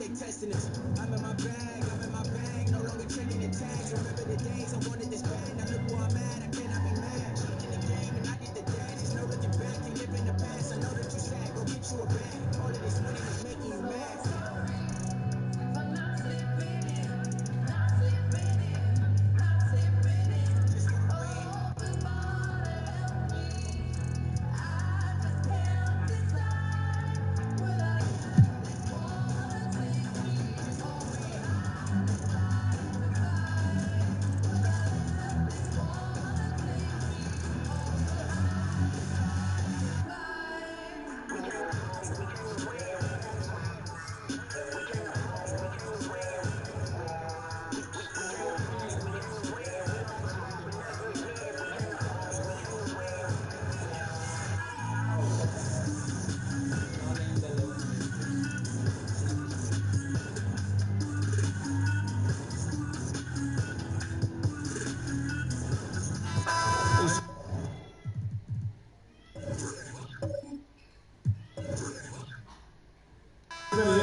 they testing us. I'm in my bag, no longer trading the tags. Remember the days I wanted this bad, now look where I'm at, I cannot be mad. In the game and I get the dash, there's no looking back, can live in the past. I know that you sad, go get you a bag. All of this winning is making you mad.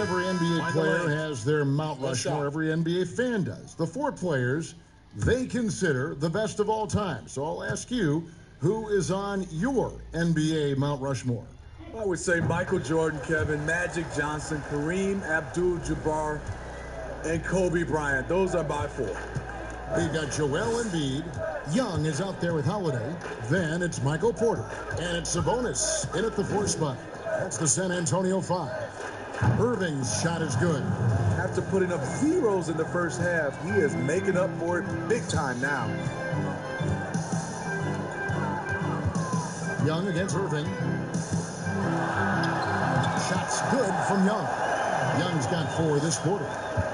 Every NBA player has their Mount Rushmore. Every NBA fan does. The 4 players they consider the best of all time. So I'll ask you, who is on your NBA Mount Rushmore? I would say Michael Jordan, Kevin, Magic Johnson, Kareem Abdul-Jabbar, and Kobe Bryant. Those are my 4. We've got Joel Embiid. Young is out there with Holiday. Then it's Michael Porter. And it's Sabonis in at the 4 spot. That's the San Antonio 5. Irving's shot is good. After putting up zeros in the first half, he is making up for it big time now. Young against Irving. Shots good from Young. Young's got 4 this quarter.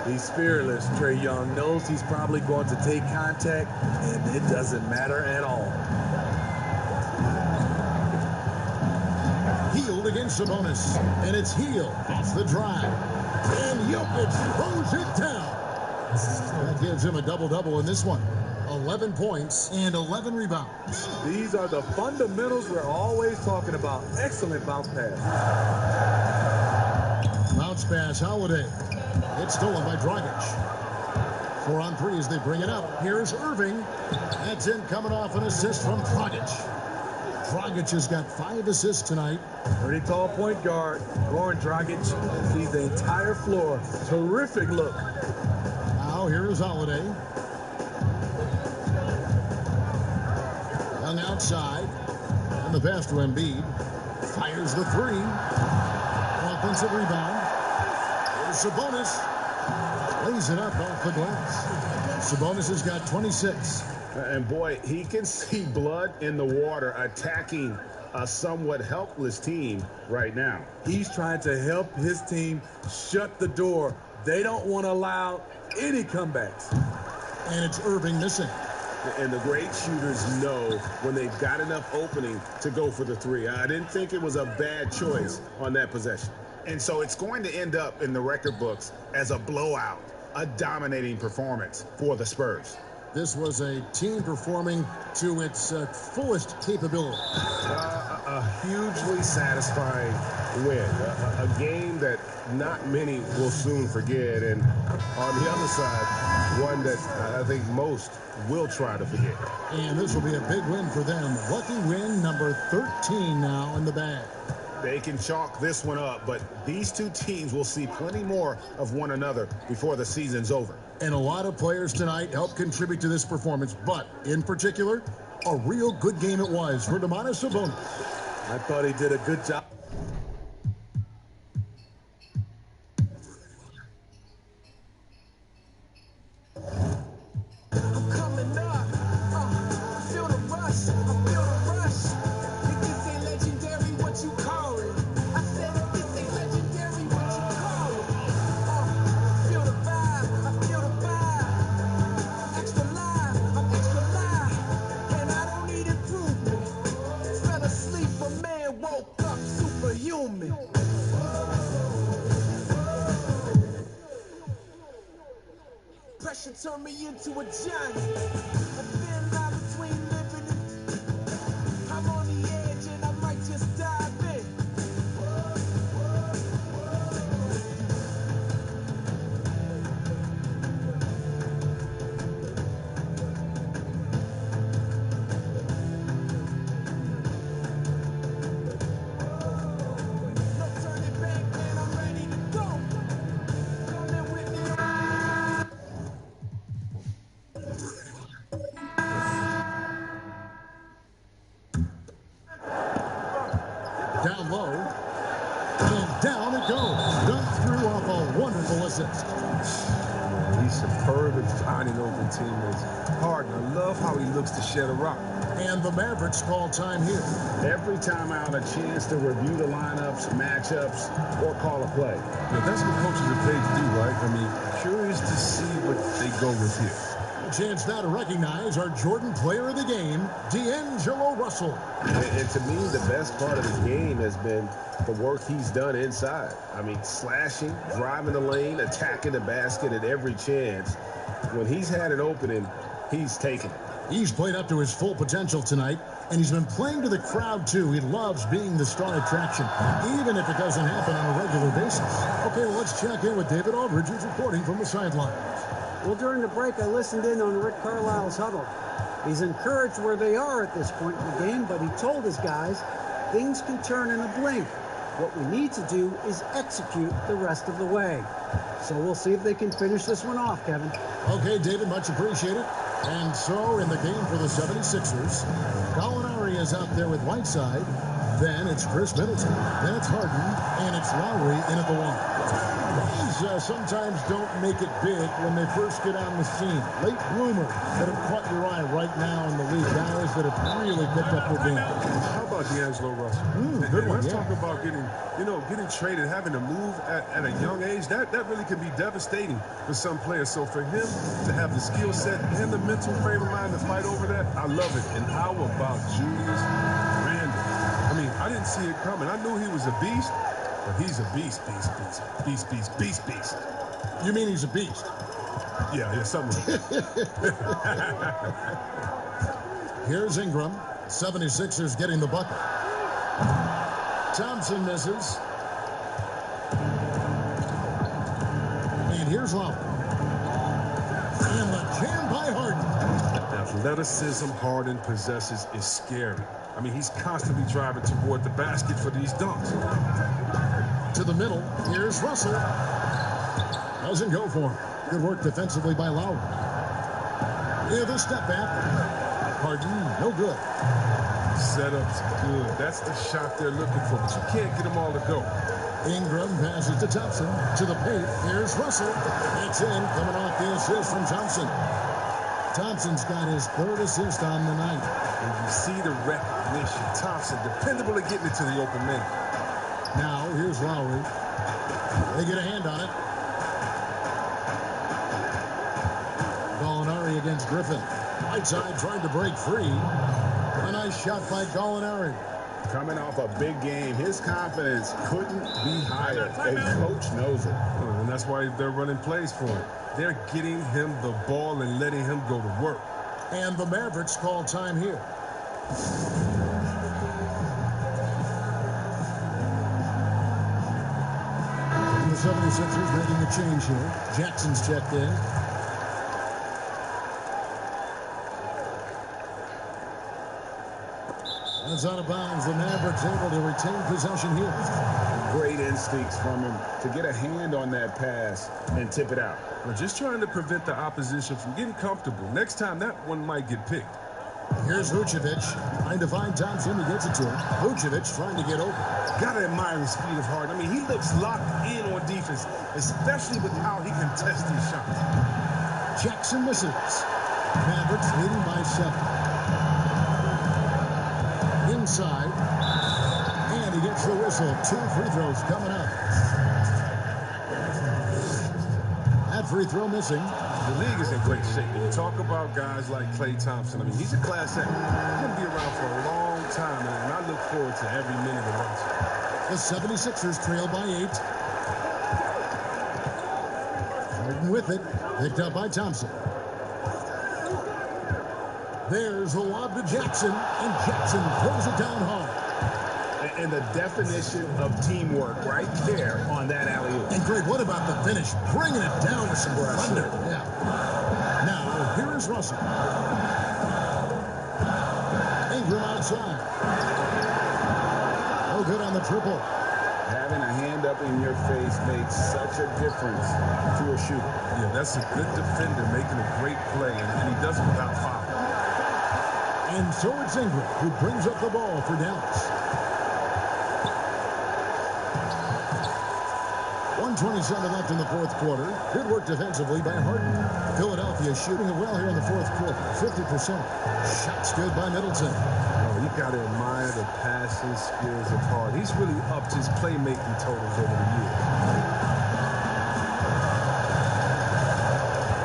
He's fearless. Trae Young knows he's probably going to take contact, and it doesn't matter at all. Hield against Sabonis, and it's Hield off the drive. And Jokic throws it down. That gives him a double-double in this one. 11 points and 11 rebounds. These are the fundamentals we're always talking about. Excellent bounce pass. Bounce pass, Holiday. It's stolen by Dragic. 4 on 3 as they bring it up. Here's Irving. That's in, coming off an assist from Dragic. Dragic has got 5 assists tonight. Pretty tall point guard. Goran Dragic sees the entire floor. Terrific look. Now here is Holiday. Young outside. And the pass to Embiid. Fires the 3. Offensive rebound. Here's Sabonis. Lays it up off the glass. Sabonis has got 26. And boy, he can see blood in the water attacking a somewhat helpless team right now. He's trying to help his team shut the door. They don't want to allow any comebacks. And it's Irving missing. And the great shooters know when they've got enough opening to go for the 3. I didn't think it was a bad choice on that possession. And so it's going to end up in the record books as a blowout, a dominating performance for the Spurs. This was a team performing to its fullest capability. A hugely satisfying win. A game that not many will soon forget. And on the other side, one that I think most will try to forget. And this will be a big win for them. Lucky win number 13 now in the bag. They can chalk this one up, but these 2 teams will see plenty more of one another before the season's over. And a lot of players tonight helped contribute to this performance, but in particular, a real good game it was for Domantas Sabonis. I thought he did a good job. I'm coming up. I feel the rush. I feel the rush. If this ain't legendary, what you call it? I said if this ain't legendary, what you call it? I feel the vibe. I feel the vibe. Extra live. I'm extra live. And I don't need improvement. Fell asleep, a man woke up superhuman. Pressure turned me into a giant. A thin line between living and I'm on the edge and I might just dive in. Down low. And down it goes. Dunked through off a wonderful assist. He's superb at finding open teammates. Harden, I love how he looks to shed a rock. And the Mavericks call time here. Every time out, a chance to review the lineups, matchups, or call a play. Yeah, that's what coaches are paid to do, right? I mean, curious to see what they go with here. A chance now to recognize our Jordan player of the game, D'Angelo Russell. And to me, the best part of his game has been the work he's done inside. I mean, slashing, driving the lane, attacking the basket at every chance. When he's had an opening, he's taken it. He's played up to his full potential tonight, and he's been playing to the crowd, too. He loves being the star attraction, even if it doesn't happen on a regular basis. Okay, well, let's check in with David Aldridge, who's reporting from the sidelines. Well, during the break, I listened in on Rick Carlisle's huddle. He's encouraged where they are at this point in the game, but he told his guys things can turn in a blink. What we need to do is execute the rest of the way. So we'll see if they can finish this one off, Kevin. Okay, David, much appreciated. And so in the game for the 76ers, Gallinari is out there with Whiteside. Then it's Chris Middleton. Then it's Harden. And it's Lowry in at the one. These sometimes don't make it big when they first get on the scene. Late bloomers that have caught your eye right now in the league. Guys that have really picked up their game. How about D'Angelo Russell? Good one, Let's yeah. talk about getting traded, having to move at a young age. That really can be devastating for some players. So for him to have the skill set and the mental frame of mind to fight over that, I love it. And how about Julius Randle? I mean, I didn't see it coming. I knew he was a beast, but he's a beast. You mean he's a beast? Yeah, something like that. Here's Ingram. 76ers getting the bucket. Thompson misses. And here's Lowry. And the jam by Harden. The athleticism Harden possesses is scary. I mean, he's constantly driving toward the basket for these dunks. To the middle. Here's Russell. Doesn't go for him. Good work defensively by Lowry. Here, the step back. Harden, no good. Setup's good. That's the shot they're looking for, but you can't get them all to go. Ingram passes to Thompson. To the paint. Here's Russell. It's in. Coming off the assist from Thompson. Thompson's got his third assist on the night. And you see the recognition. Thompson, dependable at getting it to the open man. Now, here's Lowry. They get a hand on it. Gallinari against Griffin. Whiteside trying to break free. A nice shot by Gallinari. Coming off a big game, his confidence couldn't be higher. And coach knows it. And that's why they're running plays for him. They're getting him the ball and letting him go to work. And the Mavericks call time here. And the 76ers making a change here. Jackson's checked in. That's out of bounds. The Mavericks able to retain possession here. Great instincts from him to get a hand on that pass and tip it out. We're just trying to prevent the opposition from getting comfortable. Next time, that one might get picked. Here's Vucevic trying to find Thompson. He gets it to him. Vucevic trying to get over. Gotta admire the speed of Harden. I mean, he looks locked in on defense, especially with how he can test these shots. Jackson misses. Mavericks leading by 7. Inside. And he gets the whistle. 2 free throws coming up. That free throw missing. The league is in great shape. When you talk about guys like Klay Thompson, I mean, he's a class act. He's going to be around for a long time, and I look forward to every minute of watching. The 76ers trail by 8. Harden with it. Picked up by Thompson. There's a lob to Jackson, and Jackson throws it down hard. And the definition of teamwork right there on that alley-oop. And Greg, what about the finish? Bringing it down with some thunder. Yeah. Now, here is Russell. Ingram outside. No good on the triple. Having a hand up in your face makes such a difference to a shooter. Yeah, that's a good defender making a great play, and he does it without foul. And so it's Ingram who brings up the ball for Dallas. 1:27 left in the fourth quarter. Good work defensively by Harden. Philadelphia shooting it well here in the fourth quarter. 50%. Shots good by Middleton. Oh, you got to admire the passing skills of Harden. He's really upped his playmaking totals over the years.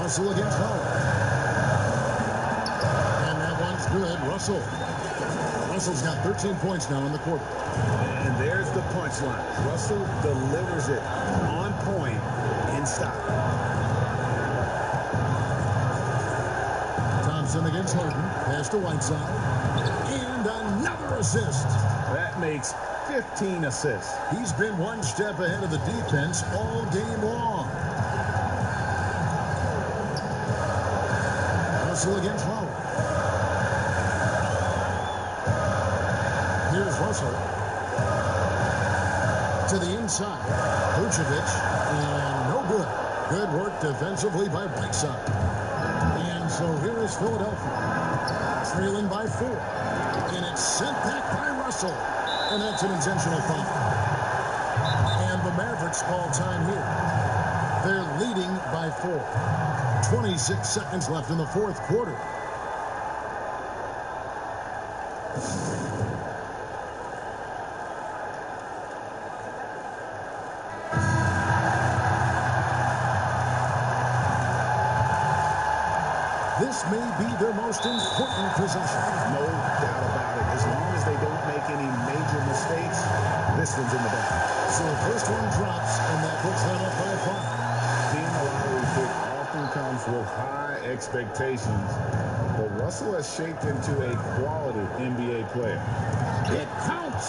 Russell against Howard. And that one's good. Russell's got 13 points now in the quarter. And there's the punchline. Russell delivers it on point in style. Thompson against Harden. Pass to Whiteside. And another assist. That makes 15 assists. He's been one step ahead of the defense all game long. Russell against Howard. Here's Russell. To the inside. Vucevic. And no good. Good work defensively by Whiteside. And so here is Philadelphia. Trailing by 4. And it's sent back by Russell. And that's an intentional foul. And the Mavericks call time here. They're leading by 4. 26 seconds left in the fourth quarter. This may be their most important possession. No doubt about it. As long as they don't make any major mistakes, this one's in the bag. So the first one drops, and that puts them up by 5. Being a lottery pick often comes with high expectations, but Russell has shaped into a quality NBA player. It counts.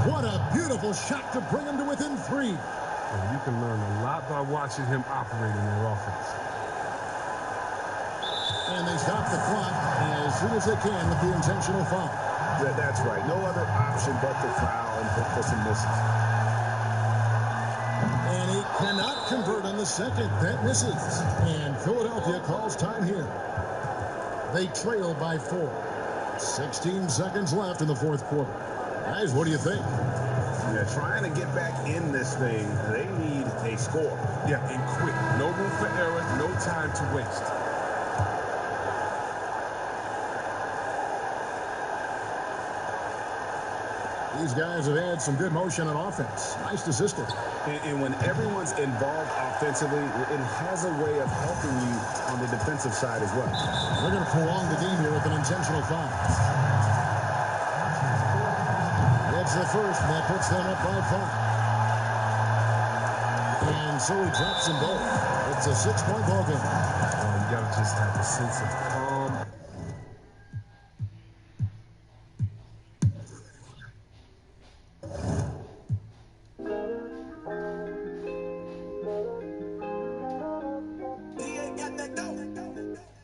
What a beautiful shot to bring him to within 3. And you can learn a lot by watching him operate in their offense. And they stop the clock as soon as they can with the intentional foul. Yeah, that's right. No other option but to foul and hope for some misses. And he cannot convert on the second. That misses. And Philadelphia calls time here. They trail by 4. 16 seconds left in the fourth quarter. Guys, what do you think? Yeah, trying to get back in this thing, they need a score. Yeah, and quick. No room for error, no time to waste. These guys have had some good motion on offense. Nice to system. And when everyone's involved offensively, it has a way of helping you on the defensive side as well. They're going to prolong the game here with an intentional foul. That's the first, and that puts them up by 5. And so he drops them both. It's a 6-point ball game. You got to just have a sense of calm.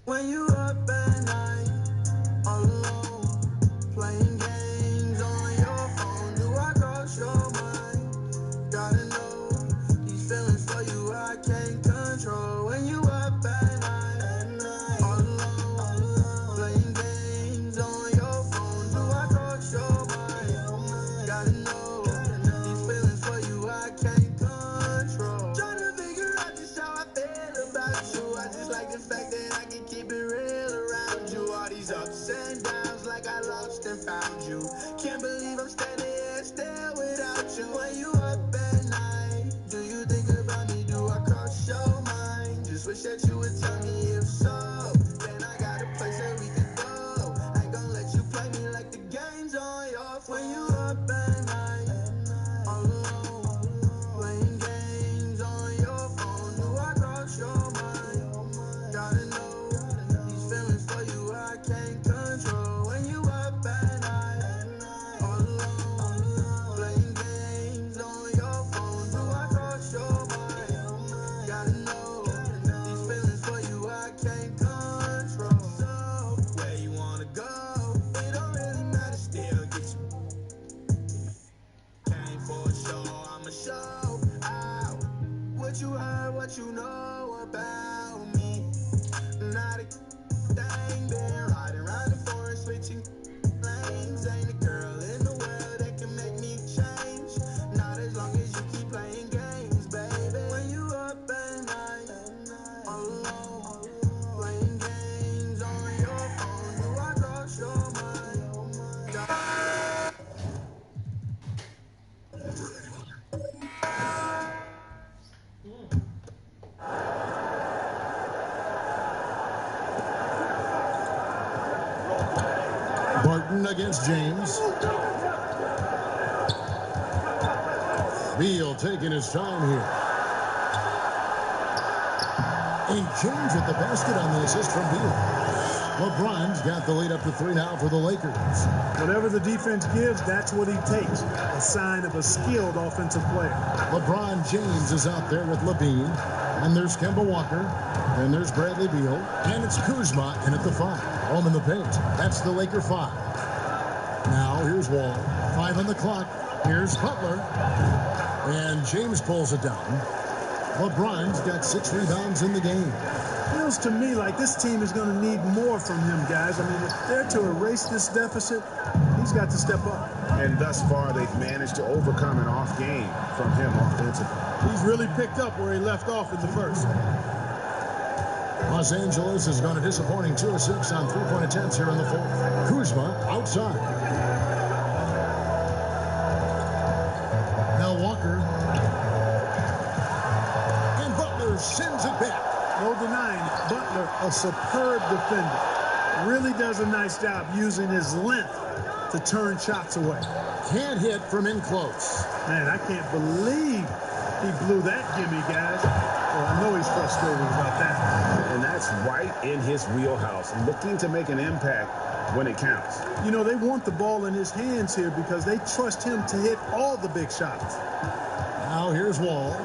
When you up at night, all alone, playing games on your phone, do I cross your mind? Gotta know these feelings for you I can't control. When you up at night, all alone, playing games on your phone, do I cross your mind? Gotta know these feelings for you I can't control. Trying to figure out just how I feel about you. I just like the fact that I can keep it real around you. All these ups and downs like I lost and found you. Can't believe I'm standing here still without you. When you up at night, do you think about me? Do I cross your mind? Just wish that you would tell me if so. Then I got a place that we can go. I ain't gonna let you play me like the game's on your phone. When you up at night, all alone, playing games on your phone, do I cross your mind? Gotta know these feelings for you I can't control. When you up at night, all alone, playing games on your phone, do I cross your mind? Gotta know these feelings for you I can't control. So where you wanna go? It don't really matter. Still get you. Came for a show, I'ma show out what you heard, what you know about me. Not a thing, been riding around the forest, switching lanes. Ain't a girl in the world that can make me change. Not as long as you keep playing games, baby. When against James. Beal taking his time here. And James with the basket on the assist from Beal. LeBron's got the lead up to 3 now for the Lakers. Whatever the defense gives, that's what he takes. A sign of a skilled offensive player. LeBron James is out there with Levine. And there's Kemba Walker. And there's Bradley Beal. And it's Kuzma in at the 5. Home in the paint. That's the Laker 5. Now here's Wall. 5 on the clock. Here's Butler. And James pulls it down. LeBron's got 6 rebounds in the game. Feels to me like this team is going to need more from him, guys. I mean, if they're to erase this deficit, he's got to step up. And thus far, they've managed to overcome an off game from him offensively. He's really picked up where he left off in the first. Los Angeles has gone a disappointing 2 of 6 on 3-point attempts here in the 4th. Kuzma outside. Now Walker. And Butler sends it back. No denying Butler, a superb defender. Really does a nice job using his length to turn shots away. Can't hit from in close. Man, I can't believe he blew that gimme, guys. Well, I know he's frustrated about that. And that's right in his wheelhouse, looking to make an impact when it counts. You know, they want the ball in his hands here because they trust him to hit all the big shots. Now here's Wall.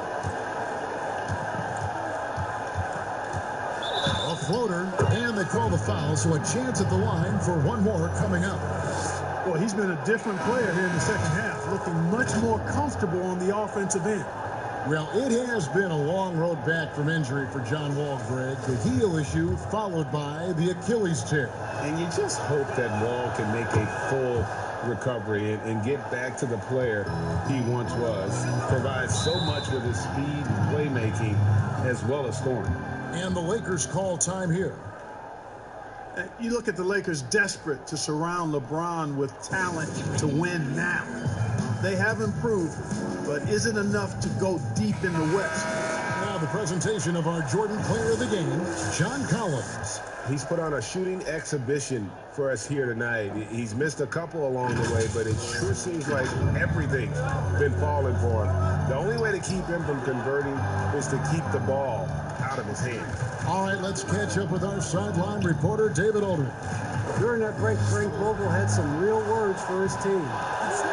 A floater, and they call the foul, so a chance at the line for one more coming up. Well, he's been a different player here in the second half, looking much more comfortable on the offensive end. Well, it has been a long road back from injury for John Wall, Greg. The heel issue followed by the Achilles tear. And you just hope that Wall can make a full recovery and get back to the player he once was. Provides so much with his speed and playmaking as well as scoring. And the Lakers call time here. You look at the Lakers desperate to surround LeBron with talent to win now. They have improved, but is it enough to go deep in the West? Now the presentation of our Jordan Player of the Game, John Collins. He's put on a shooting exhibition for us here tonight. He's missed a couple along the way, but it sure seems like everything's been falling for him. The only way to keep him from converting is to keep the ball out of his hands. All right, let's catch up with our sideline reporter, David Aldridge. During that break, Frank Vogel had some real words for his team.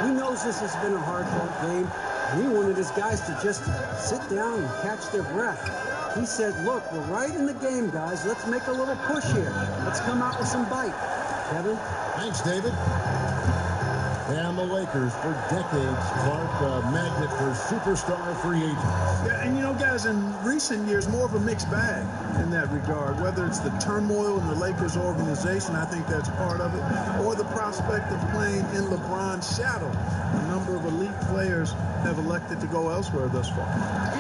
He knows this has been a hard-fought game, and he wanted his guys to just sit down and catch their breath. He said, look, we're right in the game, guys. Let's make a little push here. Let's come out with some bite. Kevin? Thanks, David. And the Lakers, for decades, Clark, a magnet for superstar free agents. Yeah, and you know, guys, in recent years, more of a mixed bag in that regard. Whether it's the turmoil in the Lakers organization, I think that's part of it, or the prospect of playing in LeBron's shadow. A number of elite players have elected to go elsewhere thus far.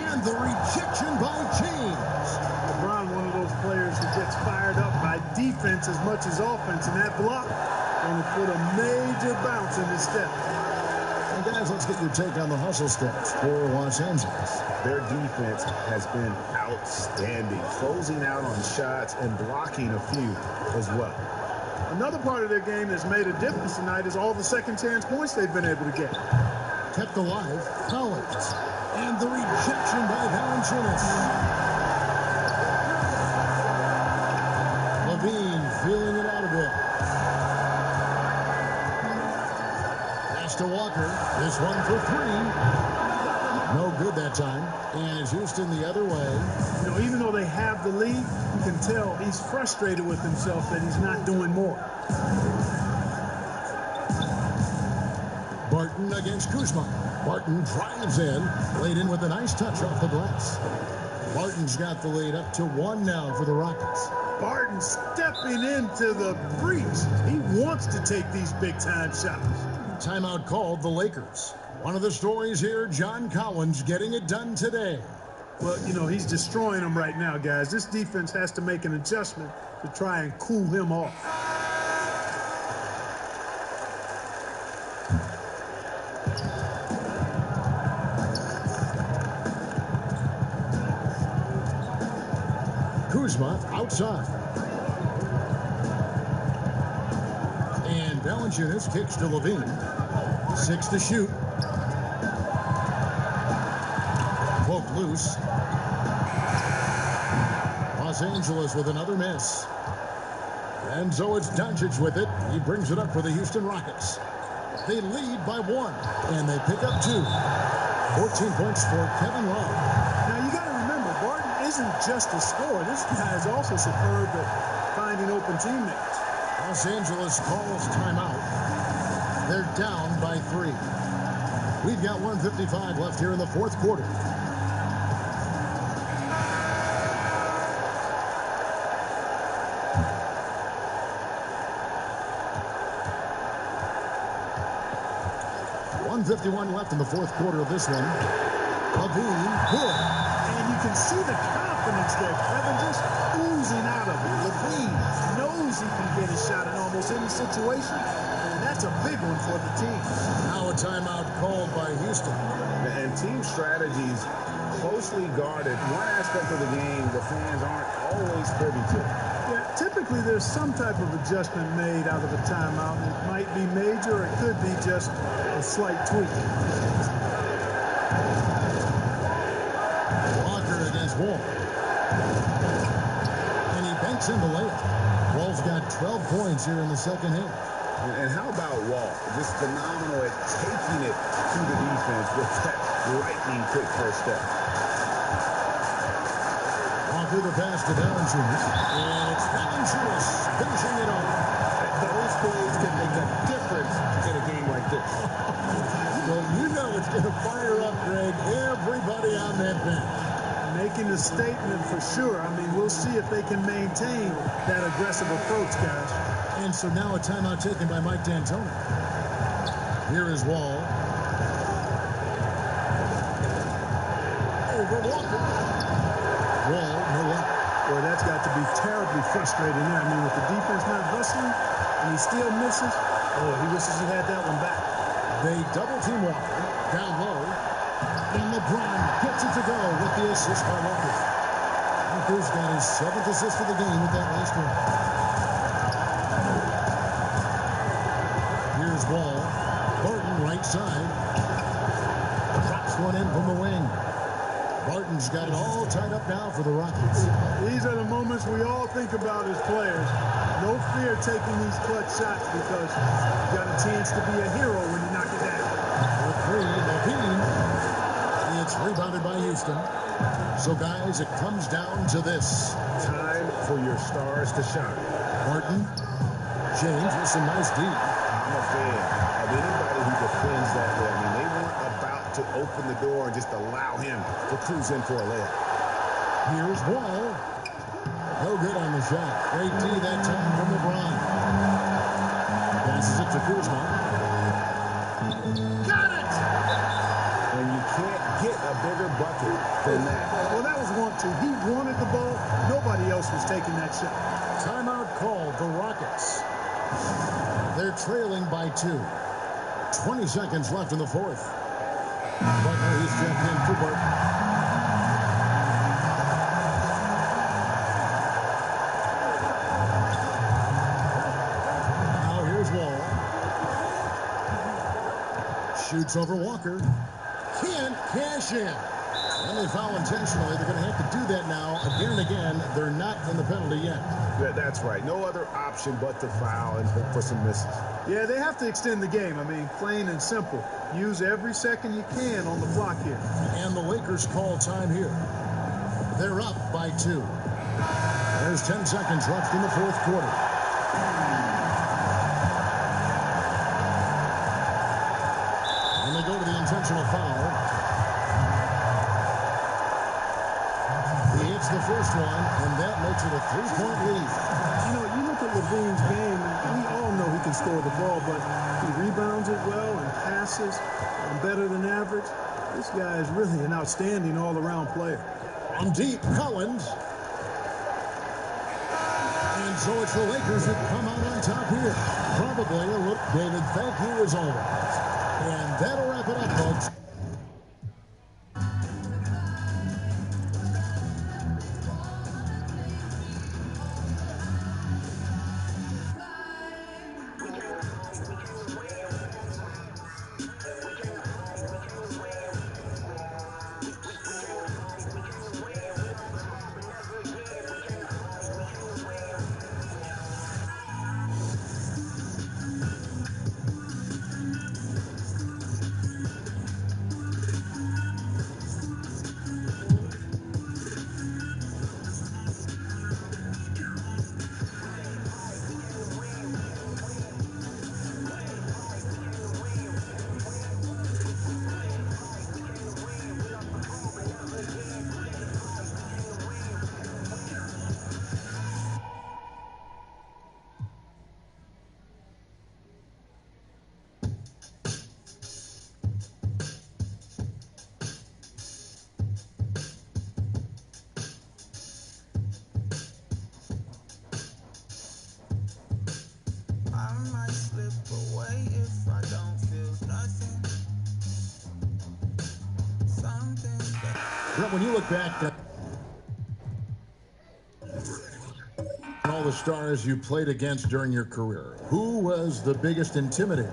And the rejection by James. LeBron, one of those players who gets fired up by defense as much as offense, and that block going to put a major bounce in his step. And guys, let's get your take on the hustle steps for Los Angeles. Their defense has been outstanding, closing out on shots and blocking a few as well. Another part of their game that's made a difference tonight is all the second chance points they've been able to get. Kept alive, Collins. And the rejection by Valanciunas. Levine feeling it out a bit. Pass to Walker. This one for 3. No good that time. And it's Houston the other way. You know, even though they have the lead, you can tell he's frustrated with himself that he's not doing more. Barton against Kuzma. Barton drives in, laid in with a nice touch off the glass. Barton's got the lead up to 1 now for the Rockets. Barton stepping into the breach. He wants to take these big-time shots. Timeout called the Lakers. One of the stories here, John Collins getting it done today. Well, you know, he's destroying them right now, guys. This defense has to make an adjustment to try and cool him off. Kuzma outside. And Valanciunas kicks to Levine. 6 to shoot. Poked loose. Los Angeles with another miss. And so it's Doncic with it. He brings it up for the Houston Rockets. They lead by 1, and they pick up 2. 14 points for Kevin Love. Now, you got to remember, Barton isn't just a scorer. This guy is also superb at finding open teammates. Los Angeles calls timeout. They're down by 3. We've got 1:55 left here in the fourth quarter. .51 left in the fourth quarter of this one. Levine, good. And you can see the confidence there, Kevin, just oozing out of it. Levine knows he can get a shot in almost any situation, and that's a big one for the team. Now a timeout called by Houston. And team strategies closely guarded. One aspect of the game the fans aren't always privy to. Yeah, typically there's some type of adjustment made out of a timeout. It might be major, or it could be just a slight tweak. Walker against Wall. And he banks in the layup. Wall's got 12 points here in the second half. And how about Wall? Just phenomenal at taking it to the defense with that lightning quick first step. Walker the pass to Valanciunas. And it's Valanciunas finishing it off. Those plays can make a difference in a game like this. Well, you know it's going to fire up, Greg, everybody on that bench. Making a statement for sure. I mean, we'll see if they can maintain that aggressive approach, guys. And so now a timeout taken by Mike D'Antoni. Here is Wall. Over Walker. Wall, no luck. Boy, that's got to be terribly frustrating there. I mean, with the defense not hustling and he still misses, oh, he wishes he had that one back. They double team Walker down low. And LeBron gets it to go with the assist by Walker. Walker's got his 7th assist of the game with that last one. Here's Wall. Barton right side. Drops one in from the wing. Barton's got it all tied up now for the Rockets. These are the moments we all think about as players. No fear taking these clutch shots because you got a chance to be a hero when you knock it down. The 3, Levine. It's rebounded by Houston. So, guys, it comes down to this. Time for your stars to shine. Barton, James with some nice D. I'm a fan of anybody who defends that way. I mean, they weren't about to open the door and just allow him to cruise in for a layup. Here's Wall. No good on the shot. Great D that time from LeBron. Passes it to Kuzma. Got it! And you can't get a bigger bucket than that. Well, that was 1-2. He wanted the ball. Nobody else was taking that shot. Timeout called the Rockets. They're trailing by 2. 20 seconds left in the fourth. Butler, he's checked in for Barton. Now here's Wall. Shoots over Walker. Can't cash in. And they foul intentionally. They're going to have to do that now again and again. They're not in the penalty yet. That's right. No other option but to foul and hope for some misses. Yeah, they have to extend the game. I mean, plain and simple. Use every second you can on the clock here. And the Lakers call time here. They're up by 2. There's 10 seconds left in the fourth quarter. And they go to the intentional foul. He hits the first one, and that makes it a 3-point lead. You know, you look at Levine's game, and we all know he can score the ball, but he rebounds it well and passes better than average. This guy is really an outstanding all-around player. On deep, Collins. And so it's the Lakers that come out on top here. Probably a look, David. Thank you as always. And that'll wrap it up, folks. Brett, when you look back at all the stars you played against during your career, who was the biggest intimidator?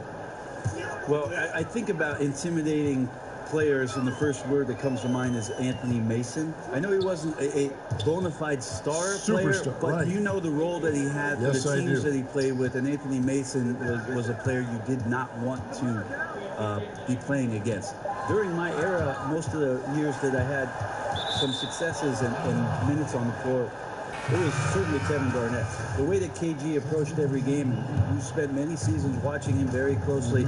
Well, I think about intimidating players, and the first word that comes to mind is Anthony Mason. I know he wasn't a bona fide star player, Superstar, but right. you know the role that he had for Yes, the I teams do. that he played with, and Anthony Mason was a player you did not want to be playing against. During my era, most of the years that I had some successes and minutes on the floor, it was certainly Kevin Garnett. The way that KG approached every game, and you spent many seasons watching him very closely.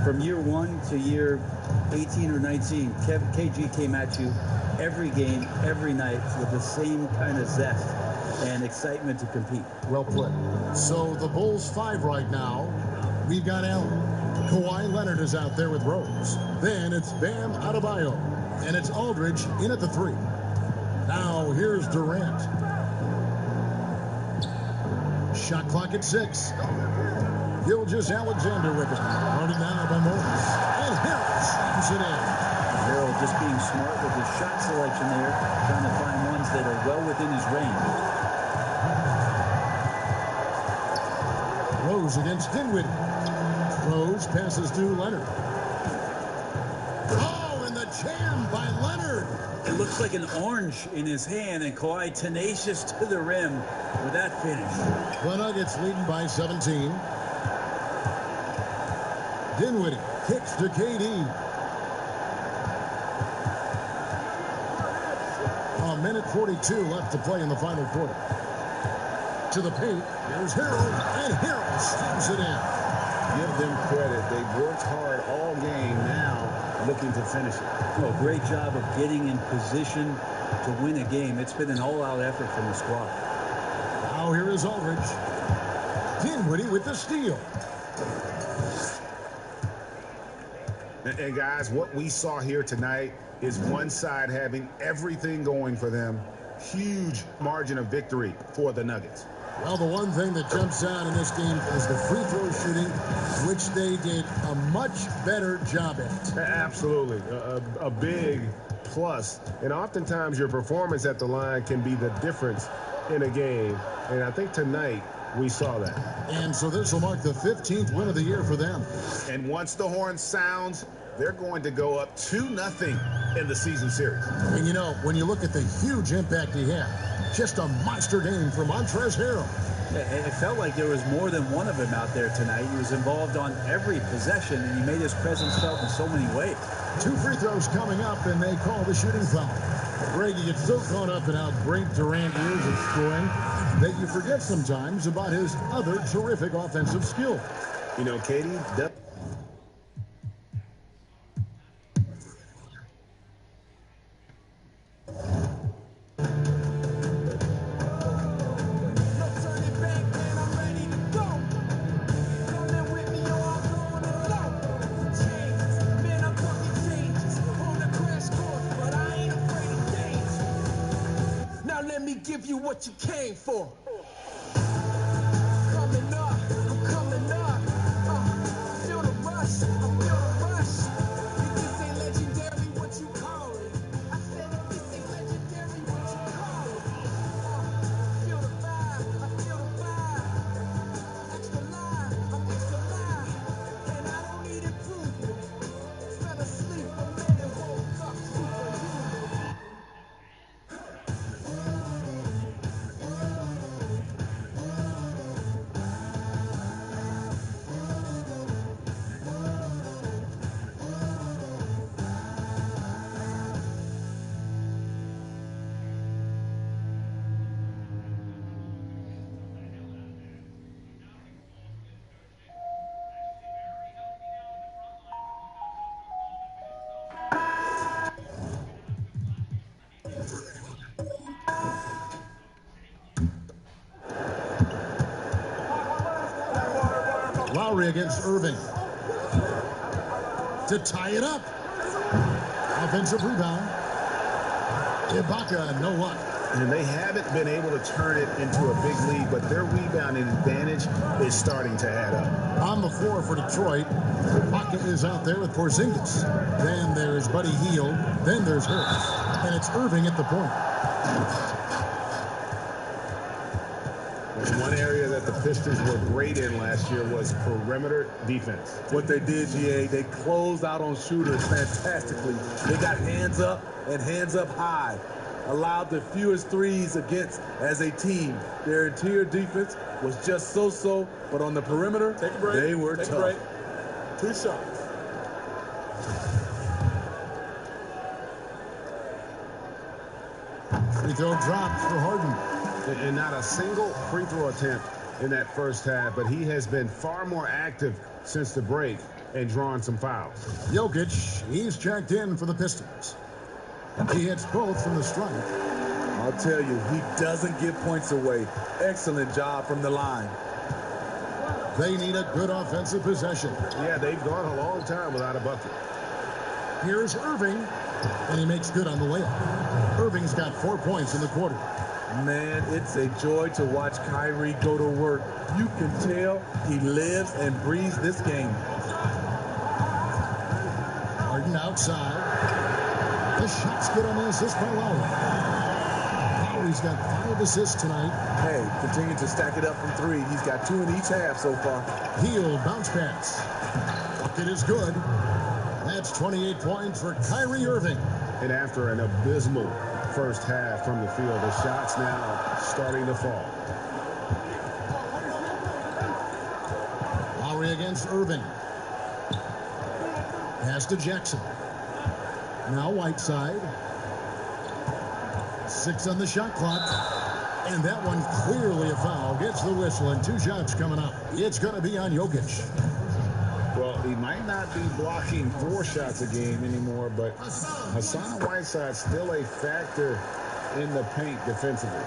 From year 1 to year 18 or 19, KG came at you every game, every night with the same kind of zest and excitement to compete. Well put. So the Bulls 5 right now. We've got Allen. Kawhi Leonard is out there with Rose. Then it's Bam Adebayo. And it's Aldridge in at the 3. Now here's Durant. Shot clock at 6. Gilgeous Alexander with it. Running now by Morris. And Harris slams it in. Harold just being smart with his shot selection there, trying to find ones that are well within his range. Rose against Dinwiddie. Rose passes to Leonard. Oh, and the jam by Leonard. It looks like an orange in his hand, and Kawhi tenacious to the rim with that finish. The Nuggets leading by 17. Dinwiddie kicks to KD. A minute 42 left to play in the final quarter. To the paint, here's Harold, and Harold slams it in. Give them credit. They've worked hard all game, now looking to finish it. Oh, great job of getting in position to win a game. It's been an all-out effort from the squad. Now here is Aldridge. Dinwiddie with the steal. And guys, what we saw here tonight is one side having everything going for them. Huge margin of victory for the Nuggets. Well, the one thing that jumps out in this game is the free throw shooting, which they did a much better job at. Absolutely. A big plus. And oftentimes your performance at the line can be the difference in a game. And I think tonight we saw that. And so this will mark the 15th win of the year for them. And once the horn sounds, they're going to go up 2-0 in the season series. And you know, when you look at the huge impact he had, just a monster game from Montrezl Harrell. It felt like there was more than one of him out there tonight. He was involved on every possession, and he made his presence felt in so many ways. 2 free throws coming up, and they call the shooting foul. Greg, you get so caught up in how great Durant is at scoring that you forget sometimes about his other terrific offensive skill. You know, Katie, No turning back, man, I'm ready to go. Coming with me, yo, I'm going alone. Changes, man, I'm talking changes. On the crash course, but I ain't afraid of change. Now let me give you what you came for. Coming up, I'm coming up. Feel the rush, I feel the rush. If this ain't legendary, what you call it? I said if this ain't legendary, what you call it? Feel the vibe, I feel the vibe. Extra live, I'm extra live. And I don't need improvement. Fell asleep, but man, it woke up superhuman. Lowry against Irving. To tie it up. Offensive rebound. Ibaka, no luck. and they haven't been able to turn it into a big lead, but their rebounding advantage is starting to add up. On the floor for Detroit. Ibaka is out there with Porzingis. Then there's Buddy Hield. Then there's Hurts. And it's Irving at the point. One area that the Pistons were great in last year was perimeter defense. What they did, GA, they closed out on shooters fantastically. They got hands up and hands up high. Allowed the fewest threes against as a team. Their interior defense was just so-so, but on the perimeter, they were tough. 2 shots. Free throw dropped for Harden. And not a single free throw attempt in that first half, but he has been far more active since the break and drawn some fouls. Jokic, he's checked in for the Pistons. He hits both from the stripe. I'll tell you, he doesn't give points away. Excellent job from the line. They need a good offensive possession. Yeah, they've gone a long time without a bucket. Here's Irving, and he makes good on the layup. Irving's got 4 points in the quarter. Man, it's a joy to watch Kyrie go to work. You can tell he lives and breathes this game. Harden outside. The shot's good on the assist by Lowry. Lowry's got 5 assists tonight. Hey, continue to stack it up from 3. He's got 2 in each half so far. Hield bounce pass. Bucket is good. That's 28 points for Kyrie Irving. And after an abysmal first half from the field, the shots now starting to fall. Lowry against Irving. Pass to Jackson. Now Whiteside. 6 on the shot clock. And that one clearly a foul. Gets the whistle and 2 shots coming up. It's going to be on Jokic. Well, he might not be blocking 4 shots a game anymore, but Hassan Whiteside's still a factor in the paint defensively.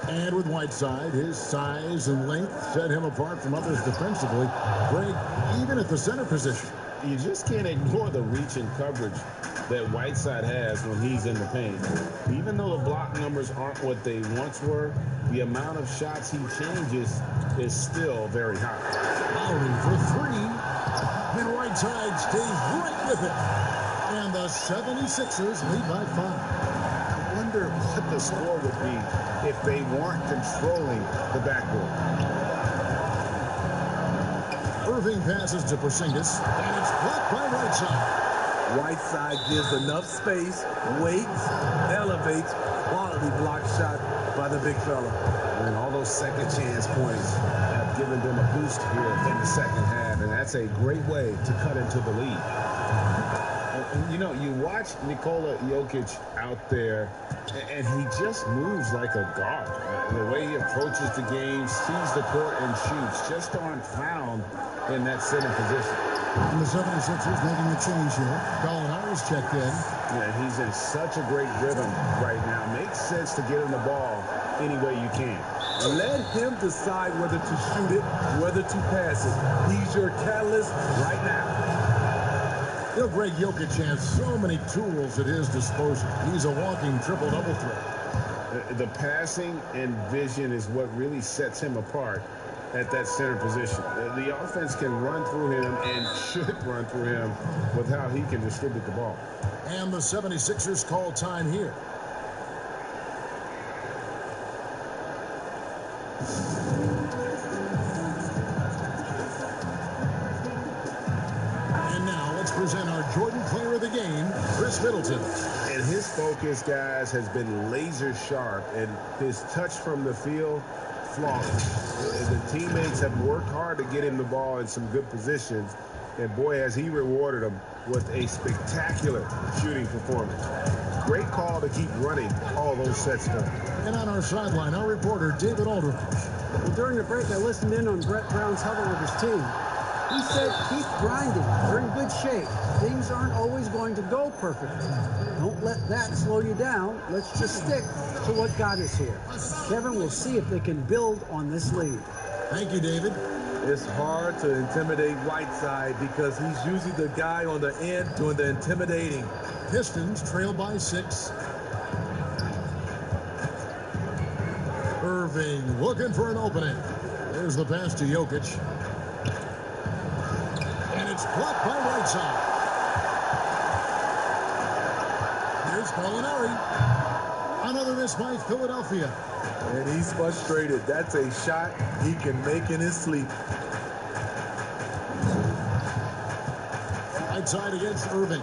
And with Whiteside, his size and length set him apart from others defensively. Greg, even at the center position. You just can't ignore the reach and coverage that Whiteside has when he's in the paint. Even though the block numbers aren't what they once were, the amount of shots he changes is still very high. Lowry for 3. And Whiteside stays right with it. And the 76ers lead by 5. I wonder what the score would be if they weren't controlling the backboard. Irving passes to Porzingis, and it's blocked by Whiteside. Whiteside gives enough space, waits, elevates, quality block shot by the big fella. And all those second chance points have given them a boost here in the second half, and that's a great way to cut into the lead. And, you know, you watch Nikola Jokic out there, and he just moves like a guard. The way he approaches the game, sees the court, and shoots just aren't found in that center position. And the 76ers making the change here. Gallinari's checked in. Yeah, he's in such a great rhythm right now. Makes sense to get him the ball any way you can. Let him decide whether to shoot it, whether to pass it. He's your catalyst right now. You know, Greg Jokic has so many tools at his disposal. He's a walking triple-double threat. The passing and vision is what really sets him apart at that center position. The offense can run through him and should run through him with how he can distribute the ball. And the 76ers call time here. And now let's present our Jordan Player of the Game, Chris Middleton. And his focus, guys, has been laser sharp, and his touch from the field, flawless. The teammates have worked hard to get him the ball in some good positions, and boy, has he rewarded them with a spectacular shooting performance. Great call to keep running all those sets for him. And on our sideline, our reporter, David Aldridge. Well, during the break, I listened in on Brett Brown's huddle with his team. He said, keep grinding. They're in good shape. Things aren't always going to go perfectly. Don't let that slow you down. Let's just stick to what got us here. Kevin will see if they can build on this lead. Thank you, David. It's hard to intimidate Whiteside because he's usually the guy on the end doing the intimidating. Pistons trail by 6. Irving looking for an opening. There's the pass to Jokic. And It's blocked by Whiteside. Here's Palitaw. Another miss by Philadelphia. And he's frustrated. That's a shot he can make in his sleep. Whiteside against Irving.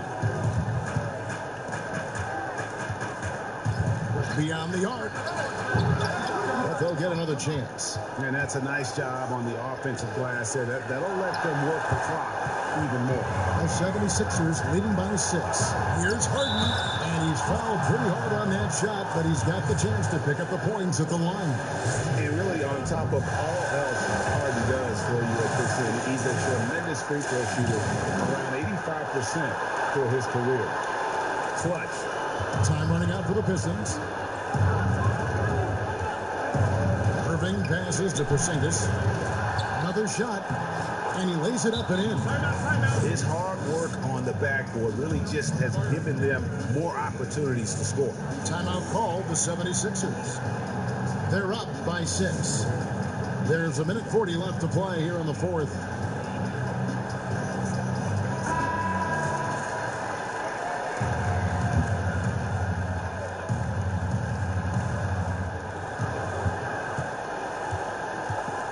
Beyond the arc. But they'll get another chance. And that's a nice job on the offensive glass there. That'll let them work the clock even more. The 76ers leading by 6. Here's Harden, and he's fouled pretty hard on that shot, but he's got the chance to pick up the points at the line. And really, on top of all else Harden does for you at this end, he's a tremendous free throw shooter, around 85% for his career. Clutch. Time running out for the Pistons. Irving passes to Porzingis. Another shot, and he lays it up and in. His hard work on the backboard really just has given them more opportunities to score. Timeout called the 76ers. They're up by 6. There's a minute 40 left to play here in the fourth.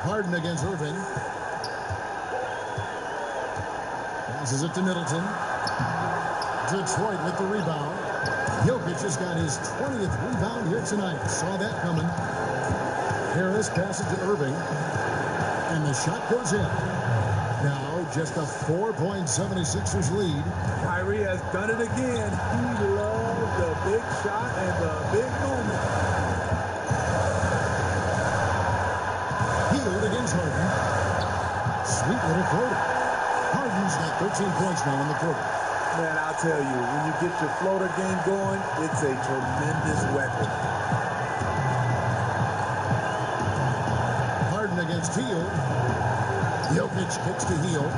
Harden against Irving. Passes it to Middleton. Detroit with the rebound. Jokic has got his 20th rebound here tonight. Saw that coming. Harris passes to Irving. And the shot goes in. Now just a 4-point 76ers lead. Kyrie has done it again. He loves the big shot and the big moment. Hield against Harden. Sweet little floater. Harden's got 13 points now in the quarter. Man, I'll tell you, when you get your floater game going, it's a tremendous weapon. Harden against Hield. Jokic kicks to Hield.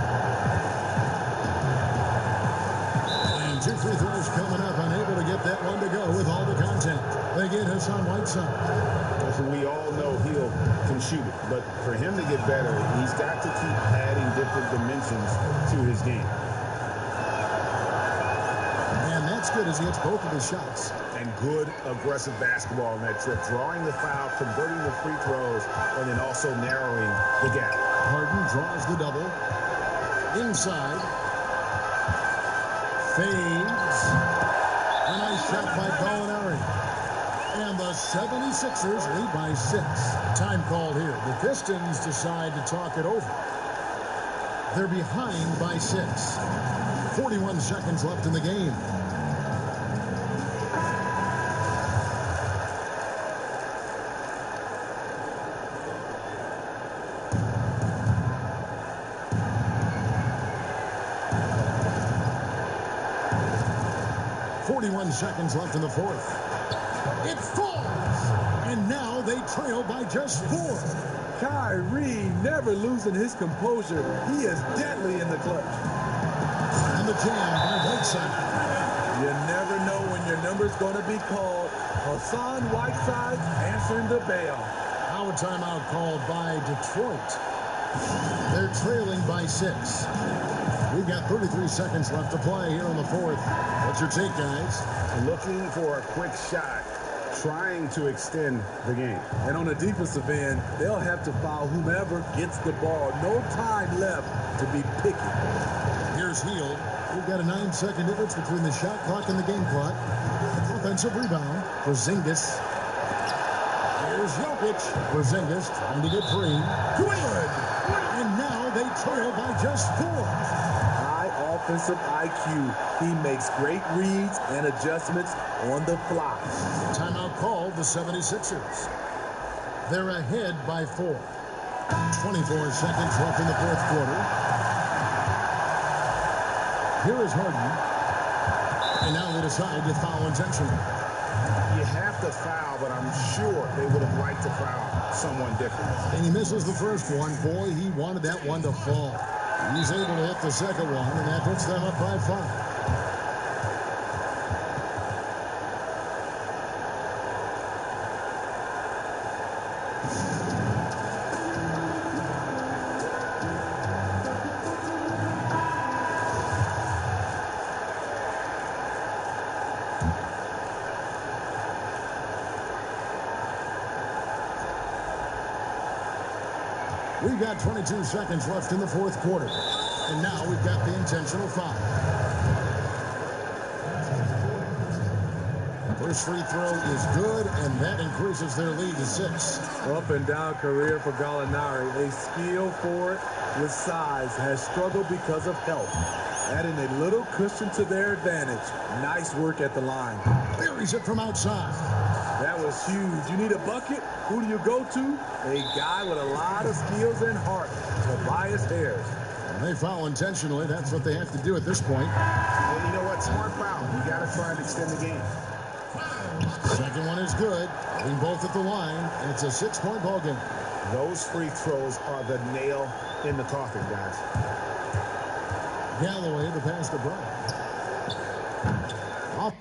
And 2 free throws coming up. Unable to get that one to go with all the contact. They get Hassan Whiteside. We all know Hield can shoot it, but for him to get better, he's got to keep adding different dimensions to his game. And that's good as he hits both of his shots. And good aggressive basketball on that trip, drawing the foul, converting the free throws, and then also narrowing the gap. Harden draws the double. Inside. Fades. A nice shot by Gallinari. And the 76ers lead by 6. Time called here. The Pistons decide to talk it over. They're behind by 6. 41 seconds left in the game. Seconds left in the fourth. It falls, and now they trail by just 4. Kyrie never losing his composure. He is deadly in the clutch. And the jam by Whiteside. You never know when your number's going to be called. Hassan Whiteside answering the bell. Now a timeout called by Detroit. They're trailing by 6. We've got 33 seconds left to play here in the fourth. What's your take, guys? Looking for a quick shot, trying to extend the game. And on the defensive end, they'll have to foul whomever gets the ball. No time left to be picky. Here's Hield. We've got a 9-second difference between the shot clock and the game clock. Offensive rebound for Porzingis. Here's Jokic. Porzingis trying to get free. Good. And now they trail by just 4. Offensive IQ. He makes great reads and adjustments on the fly. Timeout called the 76ers. They're ahead by 4. 24 seconds left in the fourth quarter. Here is Harden. And now they decide to foul intentionally. You have to foul, but I'm sure they would have liked to foul someone different. And he misses the first one. Boy, he wanted that one to fall. He's able to hit the second one, and that puts them up by 5. We've got 22 seconds left in the fourth quarter. And now we've got the intentional foul. First free throw is good, and that increases their lead to 6. Up and down career for Gallinari. A skill forward with size has struggled because of health. Adding a little cushion to their advantage. Nice work at the line. Buries it from outside. That was huge. You need a bucket? Who do you go to? A guy with a lot of skills and heart. Tobias Harris. And they foul intentionally. That's what they have to do at this point. And you know what? Smart foul. You got to try and extend the game. Second one is good. Being both at the line, and it's a 6-point ball game. Those free throws are the nail in the coffin, guys. Galloway, the pass to Brown. Off.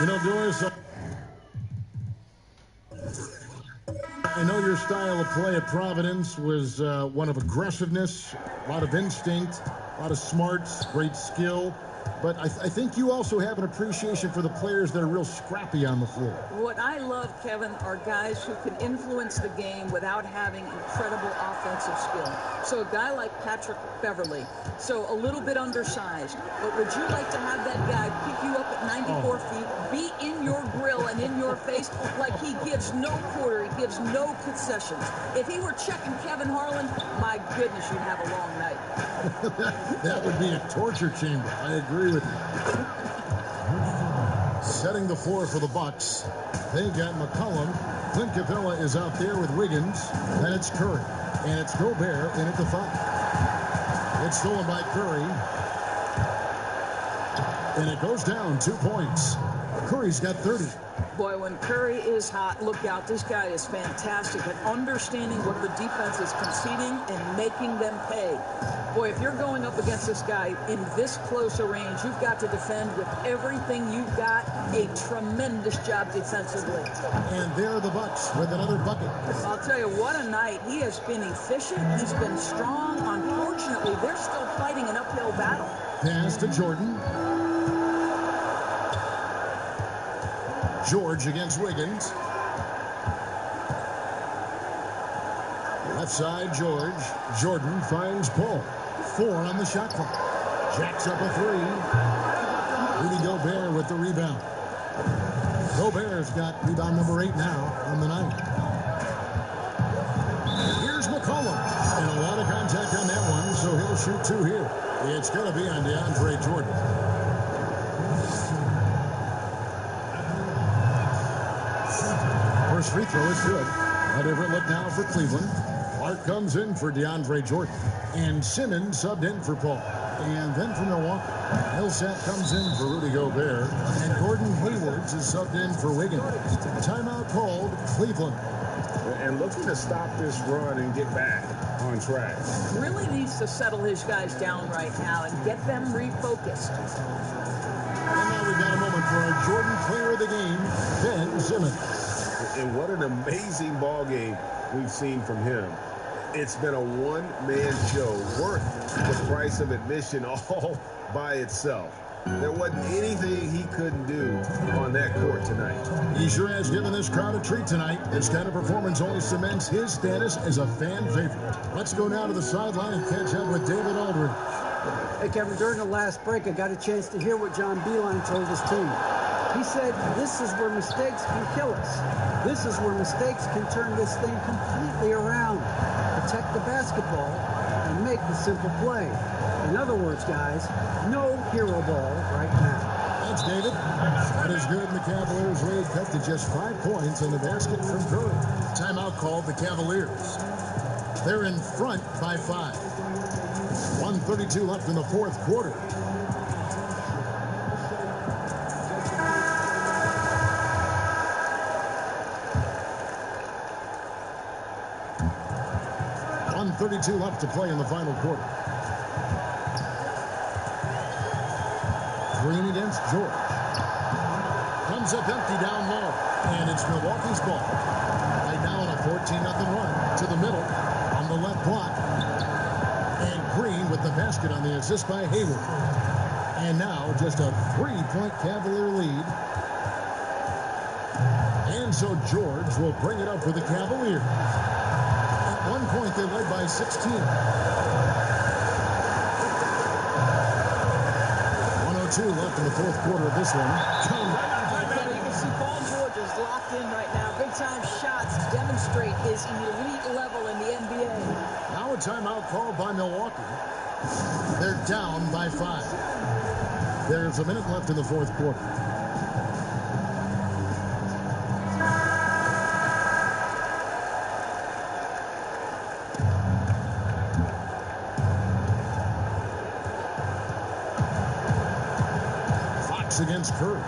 You know, Doris, I know your style of play at Providence was one of aggressiveness, a lot of instinct, a lot of smarts, great skill. But I think you also have an appreciation for the players that are real scrappy on the floor. What I love, Kevin, are guys who can influence the game without having incredible offensive skill. So a guy like Patrick Beverly, so a little bit undersized, but would you like to have that guy pick you up at 94 feet, be in your grill and in your face like he gives no quarter, he gives no concessions? If he were checking Kevin Harlan, my goodness, you'd have a long night. That would be a torture chamber. I agree with you. Setting the floor for the Bucks. They got McCollum. Clint Capella is out there with Wiggins. Then it's Curry. And it's Gobert in at the 5. It's stolen by Curry. And it goes down 2 points. Curry's got 30. Boy, when Curry is hot, look out. This guy is fantastic at understanding what the defense is conceding and making them pay. Boy, if you're going up against this guy in this close a range, you've got to defend with everything you've got. A tremendous job defensively. And there are the Bucks with another bucket. I'll tell you, what a night. He has been efficient. He's been strong. Unfortunately, they're still fighting an uphill battle. Pass to Jordan. George against Wiggins. Left side, George. Jordan finds Paul. 4 on the shot clock. Jacks up a 3. Rudy Gobert with the rebound. Gobert's got rebound number 8 now on the night. Here's McCollum. And a lot of contact on that one, so he'll shoot 2 here. It's going to be on DeAndre Jordan. First free throw is good. A different look now for Cleveland. Clark comes in for DeAndre Jordan. And Simmons subbed in for Paul. And then for Milwaukee, Millsap comes in for Rudy Gobert. And Gordon Hayward is subbed in for Wiggins. Timeout called Cleveland. And looking to stop this run and get back on track. Really needs to settle his guys down right now and get them refocused. And now we've got a moment for our Jordan player of the game, Ben Simmons. And what an amazing ball game we've seen from him. It's been a one-man show worth the price of admission all by itself. There wasn't anything he couldn't do on that court tonight. He sure has given this crowd a treat tonight. This kind of performance only cements his status as a fan favorite. Let's go now to the sideline and catch up with David Aldridge. Hey, Kevin, during the last break, I got a chance to hear what John Beeline told his team. He said, this is where mistakes can kill us. This is where mistakes can turn this thing completely around. Protect the basketball and make the simple play. In other words, guys, no hero ball right now. Thanks, David. That is good, and the Cavaliers lead cut to just 5 points in the basket from Curry. Timeout called the Cavaliers. They're in front by 5. 1:32 left in the fourth quarter. .32 left to play in the final quarter. Green against George. Comes up empty down low. And it's Milwaukee's ball. Right now on a 14-0 run to the middle on the left block. And Green with the basket on the assist by Hayward. And now just a 3-point Cavalier lead. And so George will bring it up for the Cavaliers. At one point, they led by 16. 1:02 left in the fourth quarter of this one. You can see Paul George is locked in right now. Big-time shots demonstrate his elite level in the NBA. Now a timeout called by Milwaukee. They're down by 5. There's a minute left in the fourth quarter. Against Curry.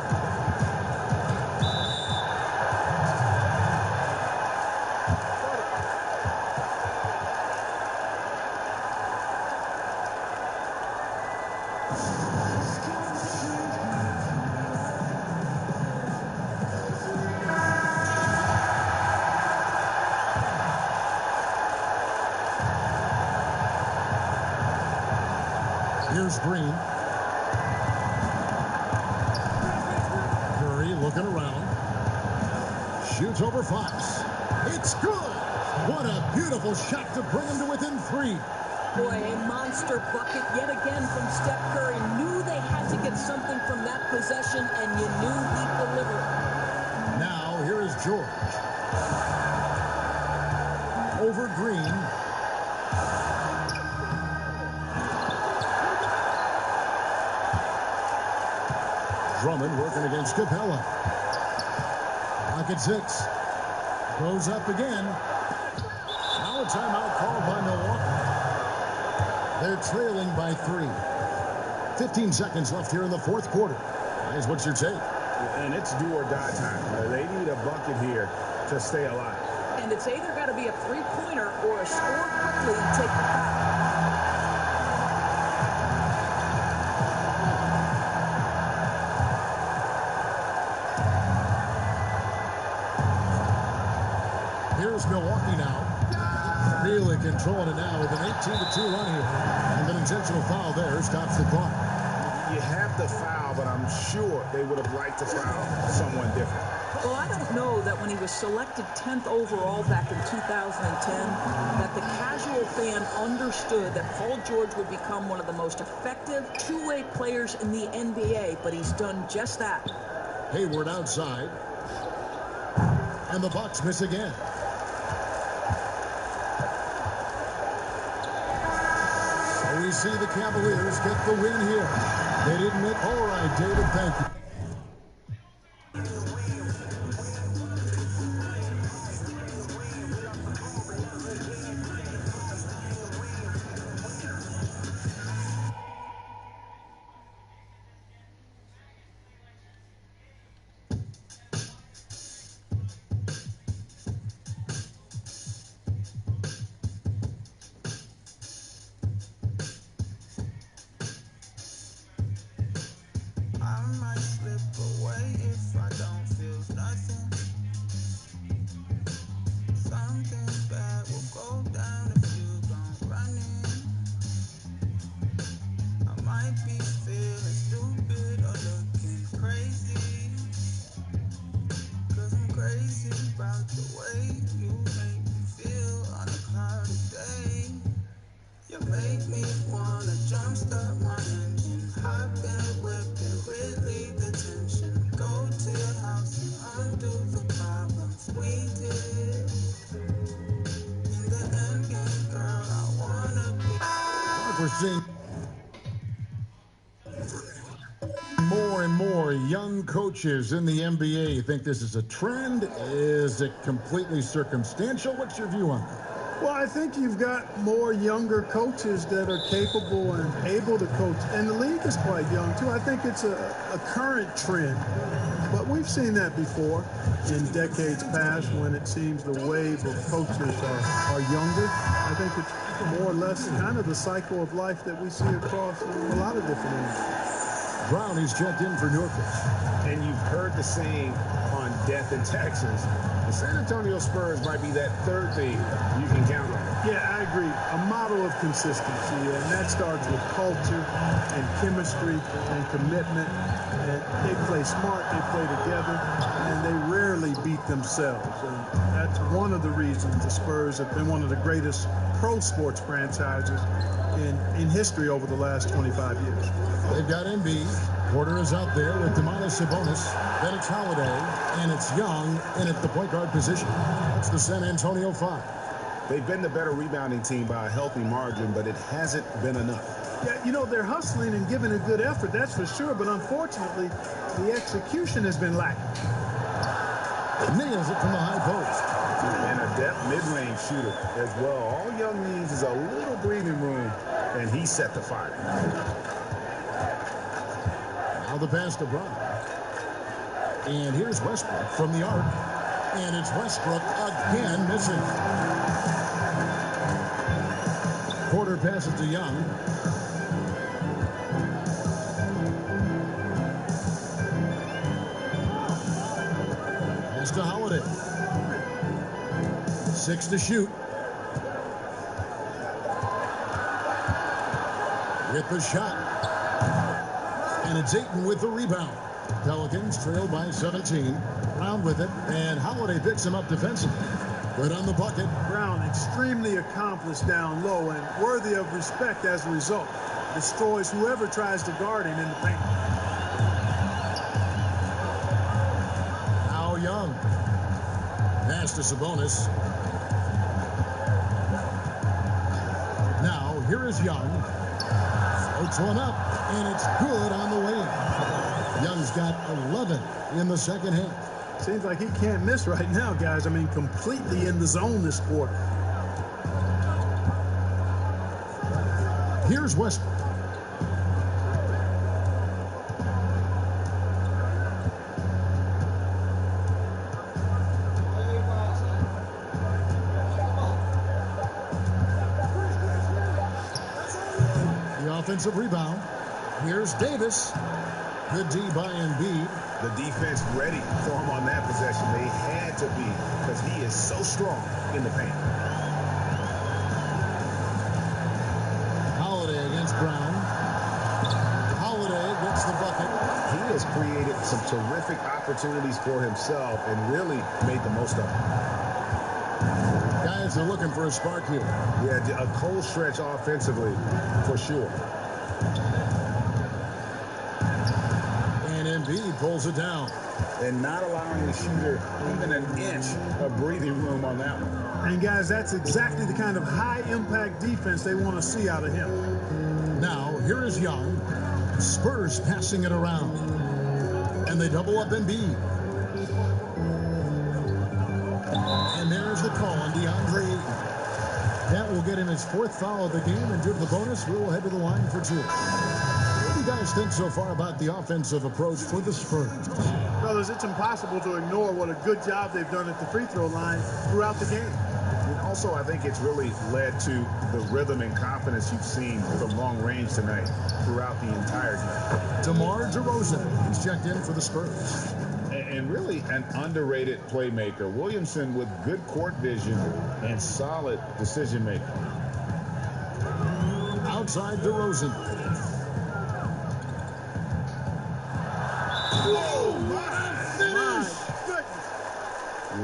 Here's Green. Looking around. Shoots over Fox. It's good. What a beautiful shot to bring him to within 3. Boy, a monster bucket yet again from Steph Curry. Knew they had to get something from that possession, and you knew he'd deliver. Now, here is George. Over Green. Drummond working against Capella. Clock at 6. Goes up again. Now a timeout called by Milwaukee. They're trailing by 3. 15 seconds left here in the fourth quarter. Guys, what's your take? And it's do or die time. They need a bucket here to stay alive. And it's either got to be a three-pointer or a score quickly and take the foul. Milwaukee now. Really controlling it now with an 18-2 run here. And an intentional foul there stops the clock. You have the foul, but I'm sure they would have liked to foul someone different. Well, I don't know that when he was selected 10th overall back in 2010, that the casual fan understood that Paul George would become one of the most effective two-way players in the NBA, but he's done just that. Hayward outside. And the Bucks miss again. We see the Cavaliers get the win here. They didn't make. All right, David, thank you. I might if we're seeing more and more young coaches in the NBA. You think this is a trend? Is it completely circumstantial? What's your view on that? Well, I think you've got more younger coaches that are capable and able to coach. And the league is quite young, too. I think it's a current trend. But we've seen that before in decades past when it seems the wave of coaches are younger. I think it's more or less kind of the cycle of life that we see across a lot of different areas. Brown is checked in for Norfolk. And you've heard the saying on Death in Texas, the San Antonio Spurs might be that third thing you can count on. Yeah, I agree. A model of consistency, and that starts with culture and chemistry and commitment. And they play smart, they play together, and they rarely beat themselves. And that's one of the reasons the Spurs have been one of the greatest pro sports franchises in history over the last 25 years. They've got Embiid. Porter is out there with Domantas Sabonis. Then it's Holiday, and it's Young in at the point guard position. That's the San Antonio 5. They've been the better rebounding team by a healthy margin, but it hasn't been enough. Yeah, you know, they're hustling and giving a good effort, that's for sure, but unfortunately, the execution has been lacking. Nails it from the high post. And a depth mid-range shooter as well. All Young needs is a little breathing room, and he set the fire. Now the pass to Brown. And here's Westbrook from the arc. And it's Westbrook again missing. Porter passes to Young. Pass to Holiday. 6 to shoot. With the shot. And it's Ayton with the rebound. Pelicans trail by 17. Brown with it, and Holiday picks him up defensively. Good on the bucket. Brown extremely accomplished down low and worthy of respect as a result. Destroys whoever tries to guard him in the paint. Now Young. Pass to Sabonis. Now here is Young. Floats one up, and it's good on the way. Young's got 11 in the second half. Seems like he can't miss right now, guys. I mean, completely in the zone this quarter. Here's Westbrook. The offensive rebound. Here's Davis. Good D by Embiid. The defense ready for him on that possession. They had to be because he is so strong in the paint. Holiday against Brown. Holiday gets the bucket. He has created some terrific opportunities for himself and really made the most of them. Guys are looking for a spark here. Yeah, a cold stretch offensively for sure. Embiid pulls it down. And not allowing the shooter even an inch of breathing room on that one. And, guys, that's exactly the kind of high-impact defense they want to see out of him. Now, here is Young. Spurs passing it around. And they double up Embiid. And there's the call on DeAndre Ayton. That will get him his 4th foul of the game, and due to the bonus, we'll head to the line for 2. What do you guys think so far about the offensive approach for the Spurs? Fellas, it's impossible to ignore what a good job they've done at the free throw line throughout the game. And also, I think it's really led to the rhythm and confidence you've seen from long range tonight throughout the entire game. DeMar DeRozan, he's checked in for the Spurs. And really an underrated playmaker. Williamson with good court vision and solid decision making. Outside DeRozan. Oh, my goodness.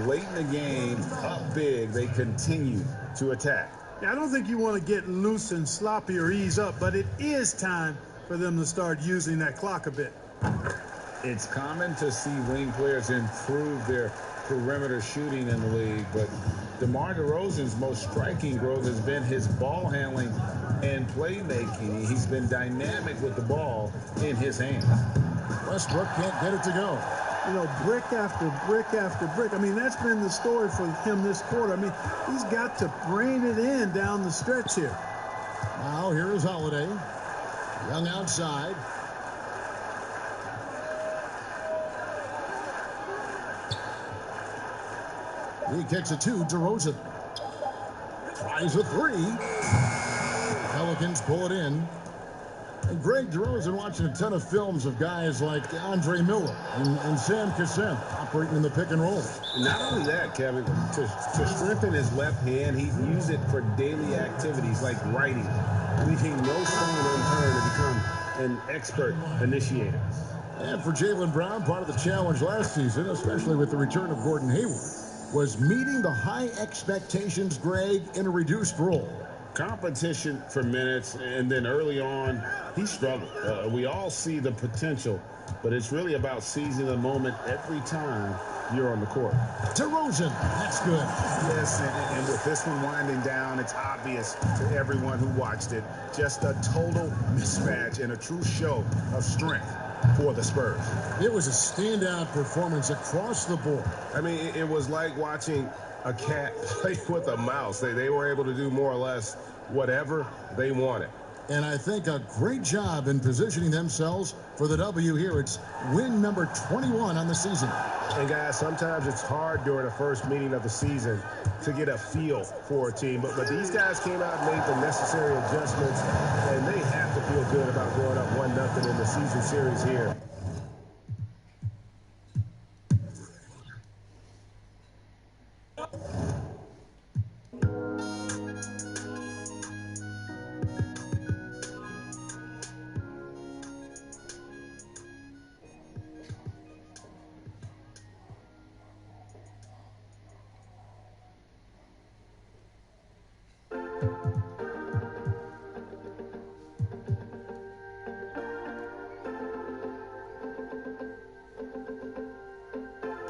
Late in the game, up big, they continue to attack. Yeah, I don't think you want to get loose and sloppy or ease up, but it is time for them to start using that clock a bit. It's common to see wing players improve their perimeter shooting in the league, but DeMar DeRozan's most striking growth has been his ball handling and playmaking. He's been dynamic with the ball in his hands. Westbrook can't get it to go. You know, brick after brick after brick. I mean, that's been the story for him this quarter. I mean, he's got to rein it in down the stretch here. Now, here is Holiday. Young outside. He kicks it to DeRozan. Tries a three. Pelicans pull it in. And Greg DeRozan watching a ton of films of guys like Andre Miller and Sam Cassell operating in the pick and roll. Not only that, Kevin, to strengthen his left hand, he used it for daily activities like writing, leaving no stone unturned to become an expert initiator. And for Jaylen Brown, part of the challenge last season, especially with the return of Gordon Hayward, was meeting the high expectations, Greg, in a reduced role. Competition for minutes, and then early on, he struggled. We all see the potential, but it's really about seizing the moment every time you're on the court. DeRozan, that's good. Yes, and with this one winding down, it's obvious to everyone who watched it. Just a total mismatch and a true show of strength for the Spurs. It was a standout performance across the board. I mean, it was like watching a cat play with a mouse. They were able to do more or less whatever they wanted. And I think a great job in positioning themselves for the W here. It's win number 21 on the season. And guys, sometimes it's hard during the first meeting of the season to get a feel for a team. But these guys came out and made the necessary adjustments, and they have to feel good about going up 1-0 in the season series here.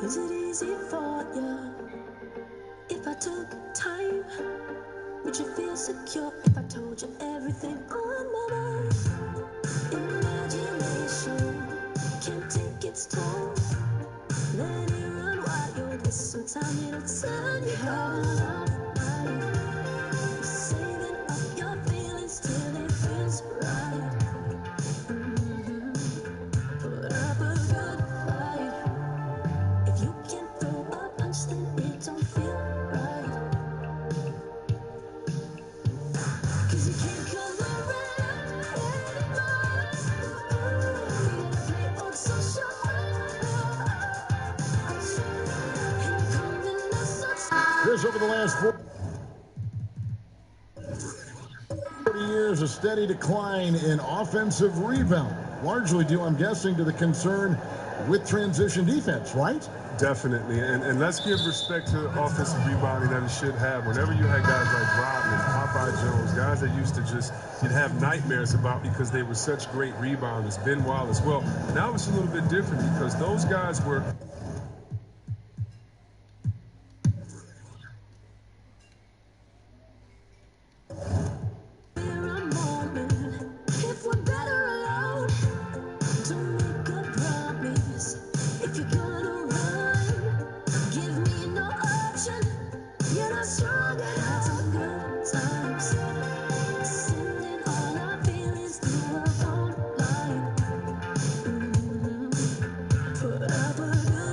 Is it easy for you if I took time? Would you feel secure if I told you everything on my mind? Imagination can't take its toll. Let it run while you're this. Sometimes it'll turn you out. Saving up your feelings till it feels right. Put up a good fight. If you can't throw a punch, then it don't feel right. 'Cause you can't come around anymore. You gotta play on social. And confidence sucks. Chris, over the last 40 years, a steady decline in offensive rebound. Largely due, I'm guessing, to the concern with transition defense, right? Definitely, and let's give respect to offensive rebounding that it should have. Whenever you had guys like Rodman, Popeye Jones, guys that used to you'd have nightmares about because they were such great rebounders, Ben Wallace. Well, now it's a little bit different because those guys were If we're better alone, don't make a promise. If you're gonna run, give me no option. You're not strong enough to good times. Sending all our feelings through a phone line. Put up a good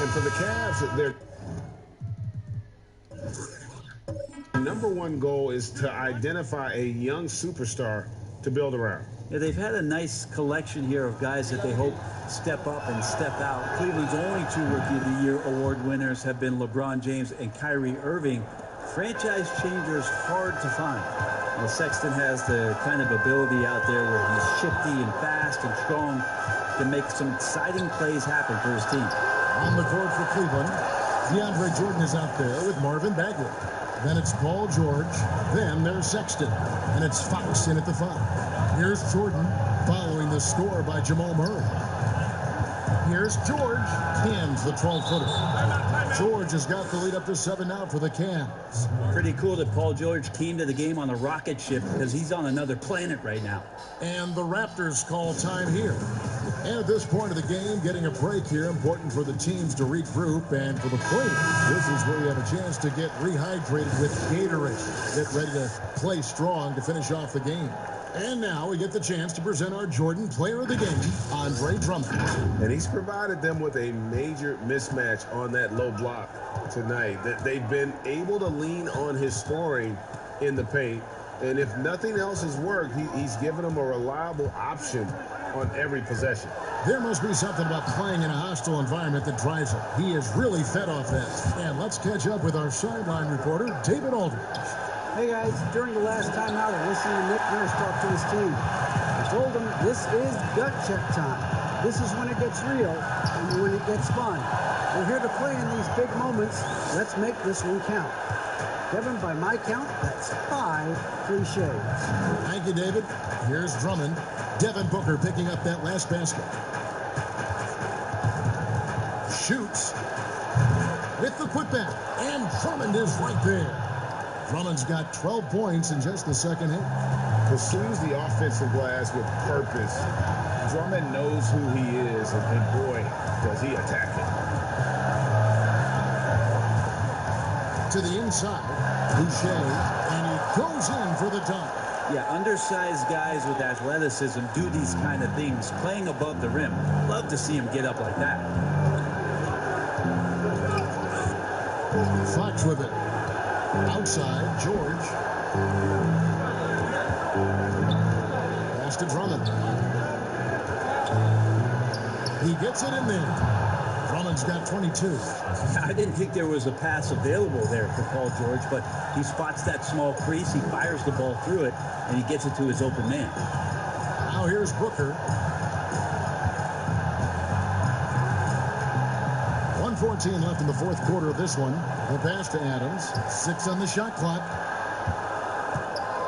And for the Cavs, their number one goal is to identify a young superstar to build around. Yeah, they've had a nice collection here of guys that they hope step up and step out. Cleveland's only 2 Rookie of the Year award winners have been LeBron James and Kyrie Irving. Franchise changers hard to find. Well, Sexton has the kind of ability out there where he's shifty and fast and strong, can make some exciting plays happen for his team. On the court for Cleveland, DeAndre Jordan is out there with Marvin Bagley. Then it's Paul George. Then there's Sexton. And it's Fox in at the 5. Here's Jordan following the score by Jamal Murray. Here's George. Hands the 12-footer. George has got the lead up to 7 now for the Cavs. Pretty cool that Paul George came to the game on a rocket ship because he's on another planet right now. And the Raptors call time here. And at this point of the game, getting a break here, important for the teams to regroup, and for the players, this is where you have a chance to get rehydrated with Gatorade. Get ready to play strong to finish off the game. And now we get the chance to present our Jordan Player of the Game, Andre Drummond. And he's provided them with a major mismatch on that low block tonight. That they've been able to lean on his scoring in the paint. And if nothing else has worked, he's given them a reliable option on every possession. There must be something about playing in a hostile environment that drives him. He is really fed off that. And let's catch up with our sideline reporter, David Aldridge. Hey guys, during the last timeout, I listened to Nick Nurse talk to his team. I told them this is gut check time. This is when it gets real and when it gets fun. We're here to play in these big moments. Let's make this one count. Kevin, by my count, that's 5 cliches. Thank you, David. Here's Drummond. Devin Booker picking up that last basket. Shoots with the putback, and Drummond is right there. Drummond's got 12 points in just the second half. Pursues the offensive glass with purpose. Drummond knows who he is, and boy, does he attack it. To the inside, Boucher, and he goes in for the dunk. Yeah, undersized guys with athleticism do these kind of things, playing above the rim. Love to see him get up like that. Fox with it. Outside, George. Pass to Drummond. He gets it in there. Drummond's got 22. I didn't think there was a pass available there for Paul George, but he spots that small crease, he fires the ball through it, and he gets it to his open man. Now here's Booker. 1:14 left in the fourth quarter of this one. The pass to Adams. 6 on the shot clock.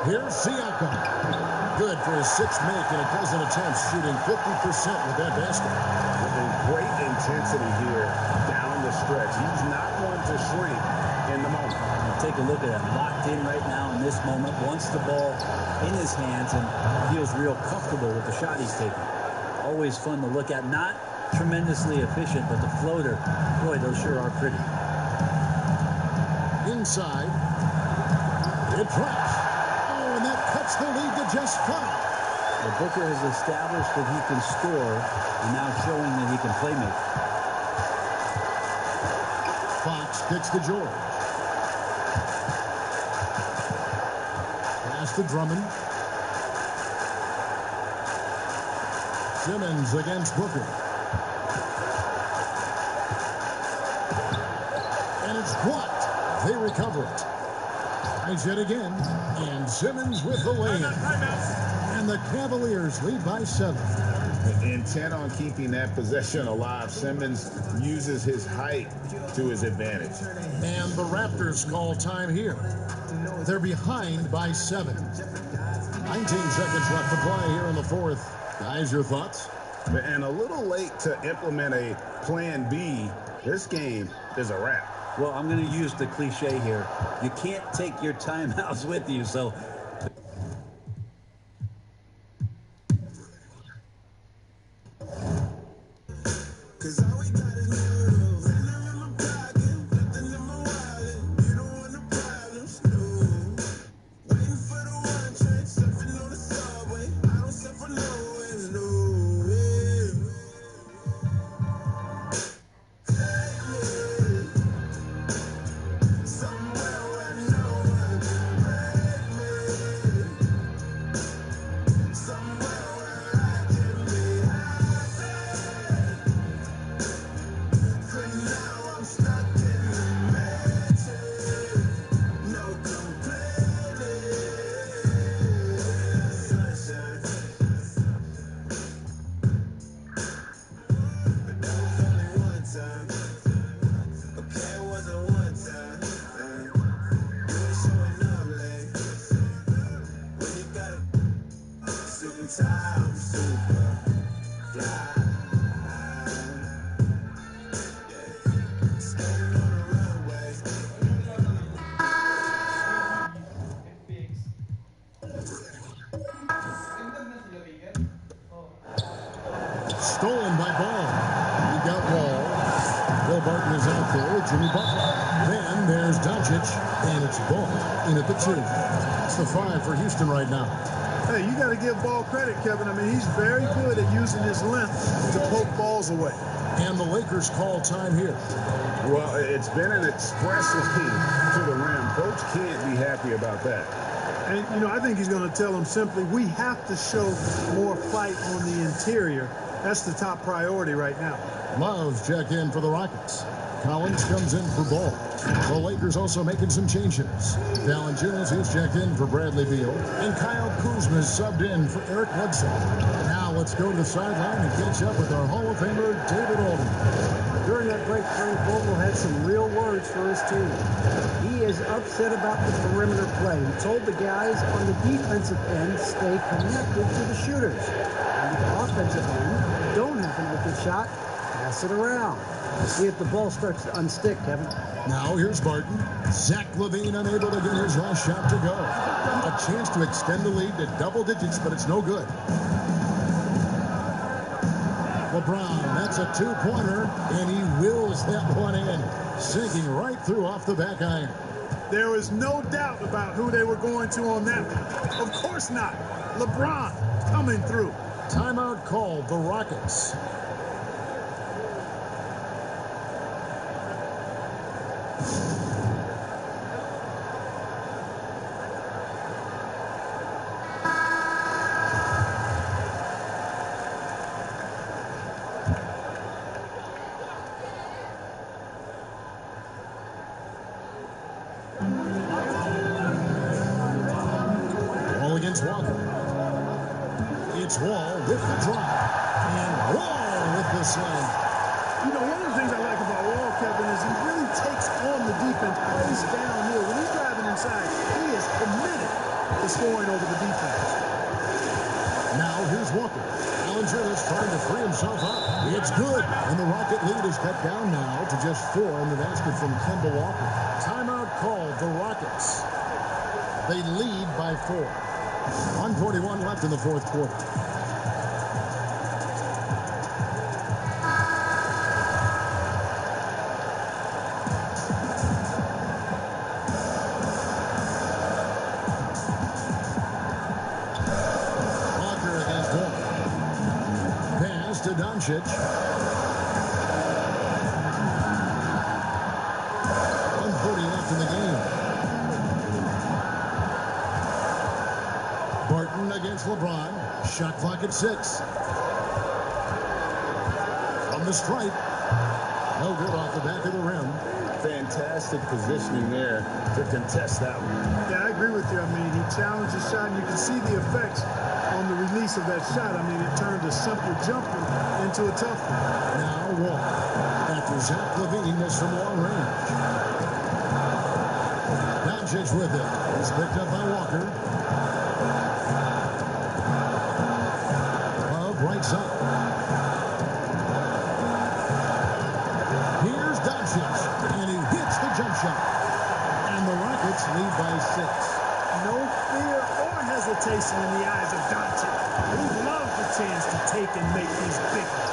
Here's Siakam. Good for his 6th make in a dozen attempts, shooting 50% with that basket. With great intensity here down the stretch. He's not one to shrink in the moment. Take a look at him, locked in right now in this moment, wants the ball in his hands and feels real comfortable with the shot he's taking. Always fun to look at. Not tremendously efficient, but the floater, boy, those sure are pretty. Inside, it drops. Oh, and that cuts the lead to just 5. Well, Booker has established that he can score and now showing that he can play make. Fox kicks to George. Pass to Drummond. Simmons against Booker. And it's blocked. They recover it. Nice hit again. And Simmons with the lay-in. And the Cavaliers lead by 7. Intent on keeping that possession alive, Simmons uses his height to his advantage. And the Raptors call time here. They're behind by 7. 19 seconds left to play here in the fourth. Guys, your thoughts? And a little late to implement a plan B. This game is a wrap. Well, I'm going to use the cliche here. You can't take your timeouts with you, so by Ball. We got Wall. Bill Barton is out there with Jimmy Butler. Then there's Doncic, and it's Ball in at the 2. It's the 5 for Houston right now. Hey, you got to give Ball credit, Kevin. I mean, he's very good at using his length to poke balls away. And the Lakers call time here. Well, it's been an express lane to the rim. Coach can't be happy about that. And, you know, I think he's going to tell them simply, we have to show more fight on the interior. That's the top priority right now. Love check in for the Rockets. Collins comes in for Ball. The Lakers also making some changes. Valanciunas is checked in for Bradley Beal. And Kyle Kuzma is subbed in for Eric Bledsoe. Now let's go to the sideline and catch up with our Hall of Famer, David Alden. During that break, Frank Vogel had some real words for his team. He is upset about the perimeter play. He told the guys on the defensive end stay connected to the shooters. On the offensive end, if you don't have an open shot, pass it around. See if the ball starts to unstick, Kevin. Now here's Barton. Zach LaVine unable to get his last shot to go. A chance to extend the lead to double digits, but it's no good. LeBron, that's a 2-pointer, and he wills that one in, sinking right through off the back iron. There was no doubt about who they were going to on that one. Of course not. LeBron coming through. Timeout called, the Rockets. Wall against Walker. It's Wall with the drop. And Wall with the slam. You know, one of the things I like about Wall, Kevin, is he really takes on the defense, plays downhill. When he's driving inside, he is committed to scoring over the defense. Now here's Walker. Valanciunas trying to free himself up. It's good. And the Rocket lead is cut down now to just 4 in the basket from Kemba Walker. Timeout called, the Rockets. They lead by 4. 1:41 left in the fourth quarter. Walker against Wall. Pass to Doncic. 1:40 left in the game. Barton against LeBron. Shot clock at 6. From the stripe. No good off the back of the rim. Fantastic positioning there to contest that one. Yeah, I agree with you. I mean, he challenged his shot, and you can see the effects on the release of that shot. I mean, it turned a simple jumper into a tough one. Now Wall. After Zach LaVine missed from long range. Doncic with it. He's picked up by Walker. Right side. Here's Doncic, and he hits the jump shot. And the Rockets lead by 6. No fear or hesitation in the eyes of Doncic. He loves the chance to take and make these big ones.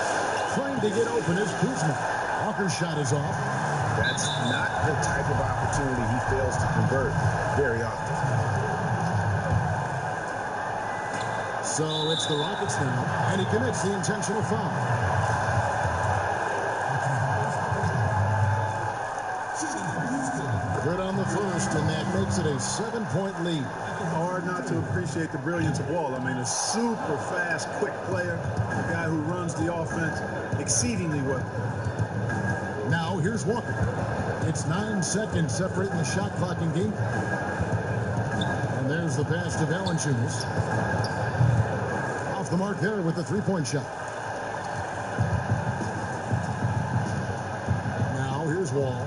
Trying to get open is Kuzma. Walker's shot is off. That's not the type of opportunity he fails to convert very often. So it's the Rockets now, and he commits the intentional foul. Good on the first, and that makes it a 7-point lead. Hard not to appreciate the brilliance of Wall. I mean, a super fast, quick player, a guy who runs the offense exceedingly well. Now here's Walker. It's 9 seconds separating the shot clock and game. And there's the pass to Valanciunas. Off the mark there with the 3-point shot. Now here's Wall.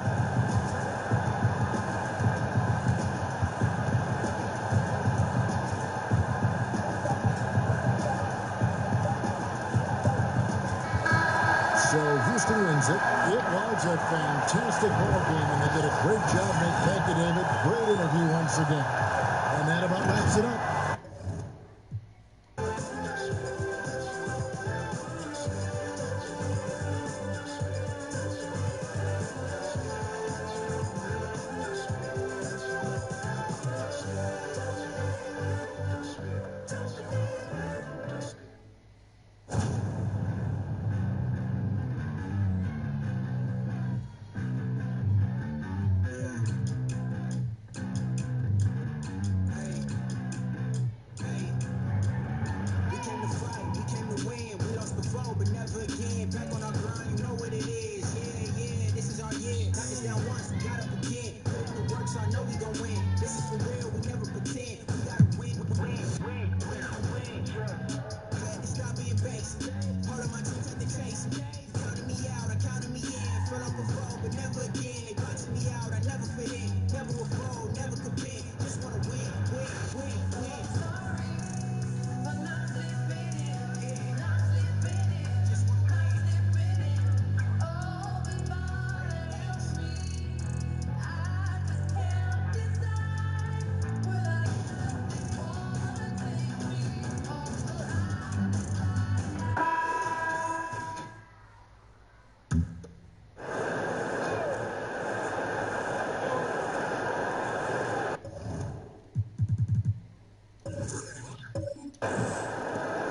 So Houston wins it. It was a fantastic ball game, and they did a great job. Thank you, David. Great interview once again. And that about wraps it up. again. Back on our grind, you know what it is. Yeah, this is our year. Knock us down once, we got up again. Put in the work, so I know we gon' win. This is for real, we never pretend. We gotta win. Had to stop being basic. Part of my dreams at the chase. Counting me out, I counted me in. Fell off before, but never again. They boxing me out, I never fit in. Never will fold, never could bend. Just wanna win.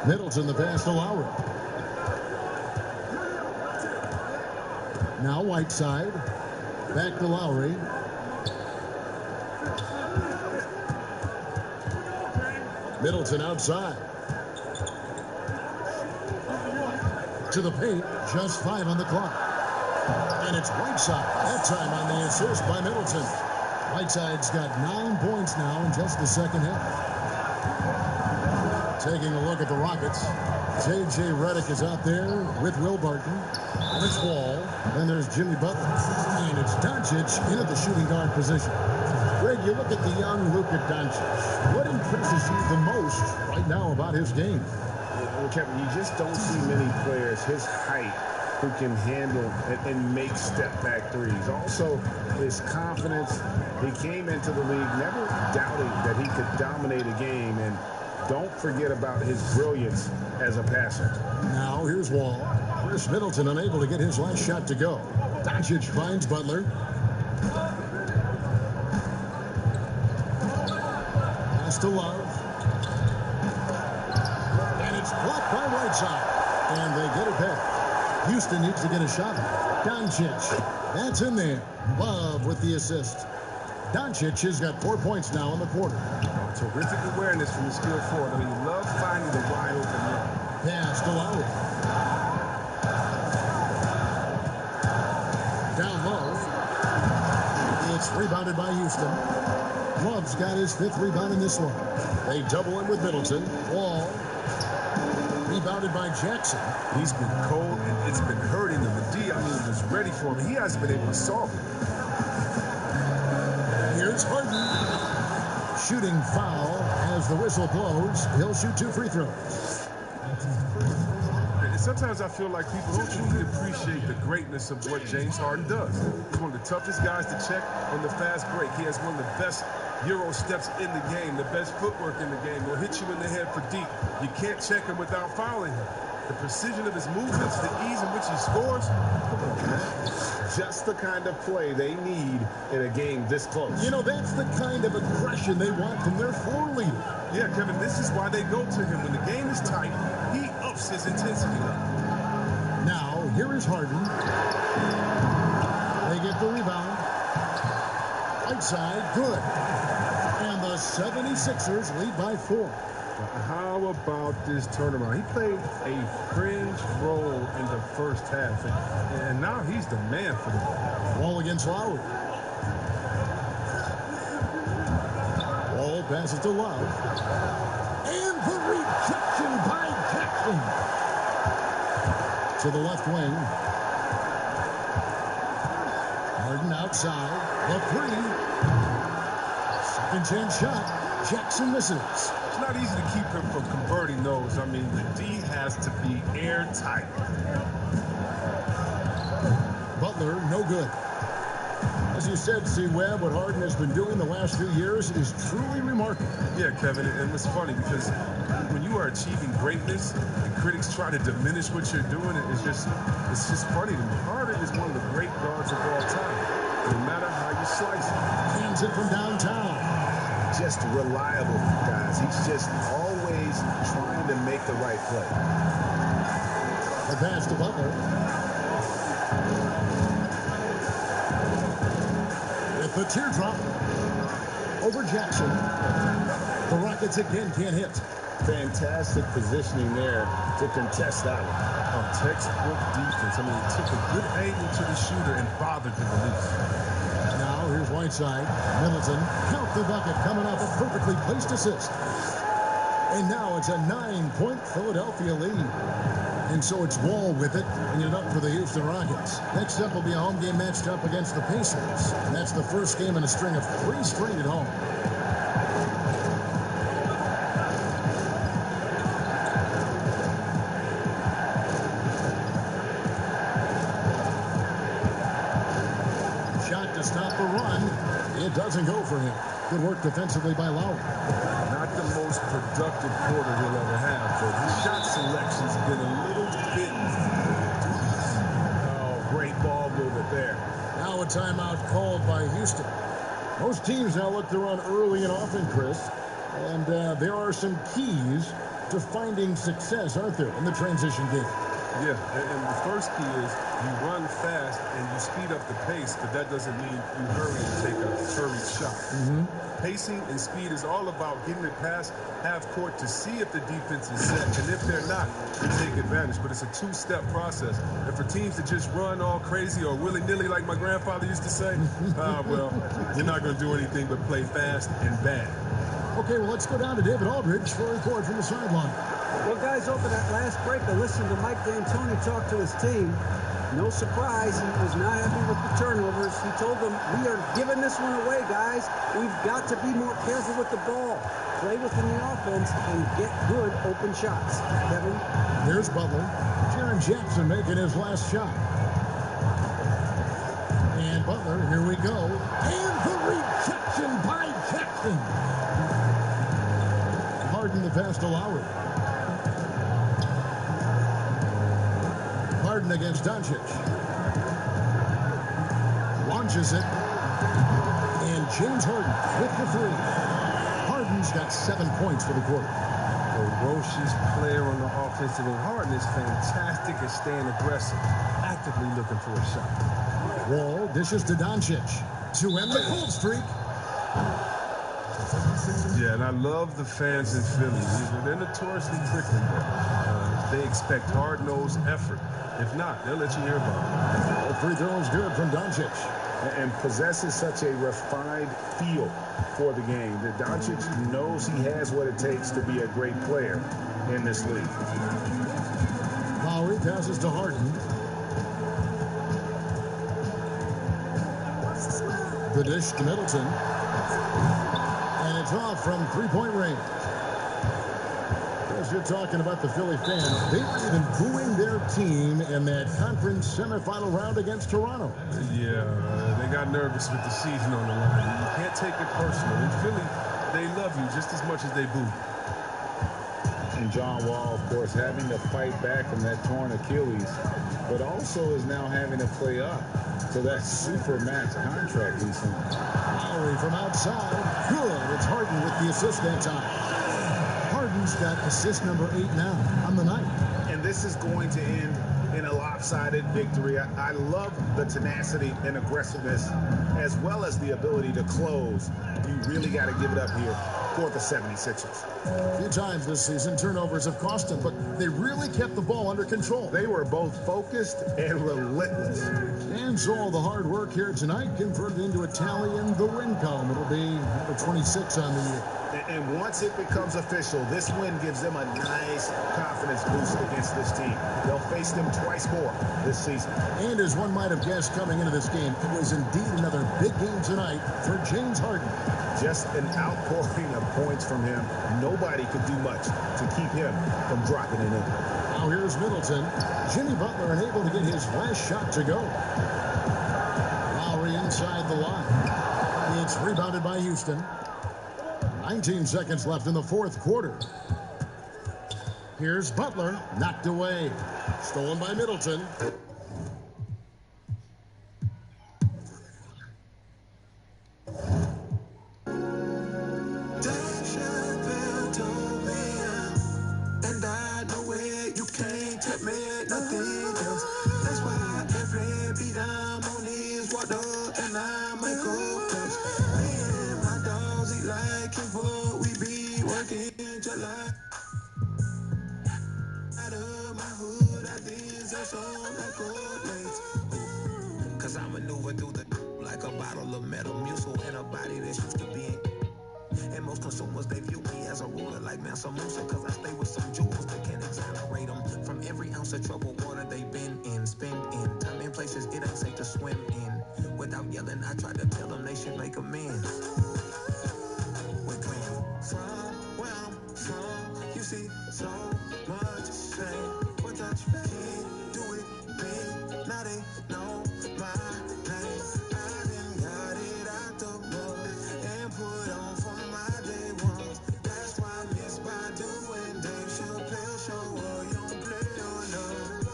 Middleton the pass to Lowry. Now Whiteside. Back to Lowry. Middleton outside. To the paint. Just 5 on the clock. And it's Whiteside. That time on the assist by Middleton. Whiteside's got 9 points now in just the second half. Taking a look at the Rockets. J.J. Redick is out there with Will Barton. And it's Wall. Then there's Jimmy Butler. And it's Doncic in at the shooting guard position. Greg, you look at the young Luka Doncic. What impresses you the most right now about his game? Well, Kevin, you just don't see many players his height who can handle and make step-back threes. Also, his confidence. He came into the league never doubting that he could dominate a game. And don't forget about his brilliance as a passer. Now here's Wall. Chris Middleton unable to get his last shot to go. Doncic finds Butler. Pass to Love. And it's blocked by Whiteside. And they get it back. Houston needs to get a shot. Doncic. That's in there. Love with the assist. Doncic has got 4 points now in the quarter. Terrific awareness from the skilled forward. I mean, he loves finding the wide open man. Pass to Lowry. Down low. It's rebounded by Houston. Love's got his 5th rebound in this one. They double him with Middleton. Wall. Rebounded by Jackson. He's been cold, and it's been hurting him. The D, was ready for him. He hasn't been able to solve it. Here's Harden. Shooting foul as the whistle blows. He'll shoot 2 free throws. And sometimes I feel like people don't truly appreciate the greatness of what James Harden does. He's one of the toughest guys to check on the fast break. He has one of the best Euro steps in the game, the best footwork in the game. He'll hit you in the head for deep. You can't check him without fouling him. The precision of his movements, the ease in which he scores. Come on, man. Just the kind of play they need in a game this close. You know, that's the kind of aggression they want from their floor leader. Yeah, Kevin, this is why they go to him. When the game is tight, he ups his intensity level. Now, here is Harden. They get the rebound. Whiteside, good. And the 76ers lead by 4. How about this turnaround? He played a fringe role in the first half, and now he's the man for the ball. Wall against Lowry. Wall passes to Love. And the rejection by Jackson. To the left wing. Harden outside. The 3. Second chance shot. Jackson misses. It's not easy to keep him from converting those. I mean, the D has to be airtight. Butler, no good. As you said, C-Webb, what Harden has been doing the last few years is truly remarkable. Yeah, Kevin, and it's funny because when you are achieving greatness and critics try to diminish what you're doing, it's just funny to me. Harden is one of the great guards of all time, no matter how you slice it. Hands it from downtown. Just reliable, guys. He's just always trying to make the right play. The pass to Butler. With the teardrop over Jackson. The Rockets again can't hit. Fantastic positioning there to contest that one. Textbook defense. I mean, it took a good angle to the shooter and bothered the release. Now here's Whiteside. Middleton. Count the bucket coming off a perfectly placed assist. And now it's a 9-point Philadelphia lead. And so it's Wall with it, and it up for the Houston Rockets. Next up will be a home game matched up against the Pacers. And that's the first game in a string of 3 straight at home. Shot to stop the run. It doesn't go for him. Good work defensively by Lowry. Not the most productive quarter he'll ever have, but his shot selection's been a little bit. Oh, great ball movement there. Now a timeout called by Houston. Most teams now look to run early and often, Chris. And there are some keys to finding success, aren't there, in the transition game? Yeah, and the first key is you run fast and you speed up the pace, but that doesn't mean you hurry and take a hurried shot. Pacing and speed is all about getting it past half court to see if the defense is set, and if they're not, you take advantage. But it's a 2-step process. And for teams to just run all crazy or willy-nilly, like my grandfather used to say, well, you're not going to do anything but play fast and bad. Okay, well, let's go down to David Aldridge for a report from the sideline. Well, guys, over that last break, I listened to Mike D'Antoni talk to his team. No surprise, he was not happy with the turnovers. He told them, we are giving this one away, guys. We've got to be more careful with the ball, play within the offense, and get good open shots. Kevin? Here's Butler. Jaren Jackson making his last shot. And Butler, here we go. And the rejection by Jackson. Harden the pass to Lowry. Harden against Doncic. Launches it. And James Harden with the 3. Harden's got 7 points for the quarter. Ferocious player on the offensive end. Harden is fantastic at staying aggressive, actively looking for a shot. Wall dishes to Doncic to end the cold streak. Yeah, and I love the fans in Philly. They're notoriously prickly. They expect hard-nosed effort. If not, they'll let you hear about it. The free throw is good from Doncic. And possesses such a refined feel for the game that Doncic knows he has what it takes to be a great player in this league. Lowry passes to Harden. The dish to Middleton. And it's off from 3-point range. As you're talking about the Philly fans, they were even booing their team in that conference semifinal round against Toronto. Yeah, they got nervous with the season on the line. You can't take it personal. In Philly, they love you just as much as they boo. And John Wall, of course, having to fight back from that torn Achilles, but also is now having to play up to that supermax contract he's in. Lowry from outside. Good. It's Harden with the assist that time. Harden's got assist number 8 now on the night. And this is going to end in a lopsided victory. I love the tenacity and aggressiveness as well as the ability to close. You really got to give it up here for the 76ers. A few times this season, turnovers have cost them, but they really kept the ball under control. They were both focused and relentless. And so all the hard work here tonight converted into a tally in the win column. It'll be number 26 on the year. And once it becomes official, this win gives them a nice confidence boost against this team. They'll face them twice more this season. And as one might have guessed coming into this game, it was indeed another big game tonight for James Harden. Just an outpouring of points from him. Nobody could do much to keep him from dropping it in. Now here's Middleton. Jimmy Butler unable to get his last shot to go. Lowry inside the line. It's rebounded by Houston. 19 seconds left in the fourth quarter. Here's Butler, knocked away. Stolen by Middleton. like coordinates. Cause I maneuver through the like a bottle of Metamucil in a body that shit could be in. And most consumers, they view me as a ruler like Mansa Musa. Cause I stay with some jewels that can exonerate them from every ounce of troubled water they've been in. Spend in time in places it ain't safe to swim in. Without yelling, I try to tell them they should make amends. We come from where I'm from. You see so much shame. What touch me, do it big. Now they know my name. I done got it out the mud and put on for my day ones. That's why I miss Badu and Dave Chappelle show up. You don't play or none.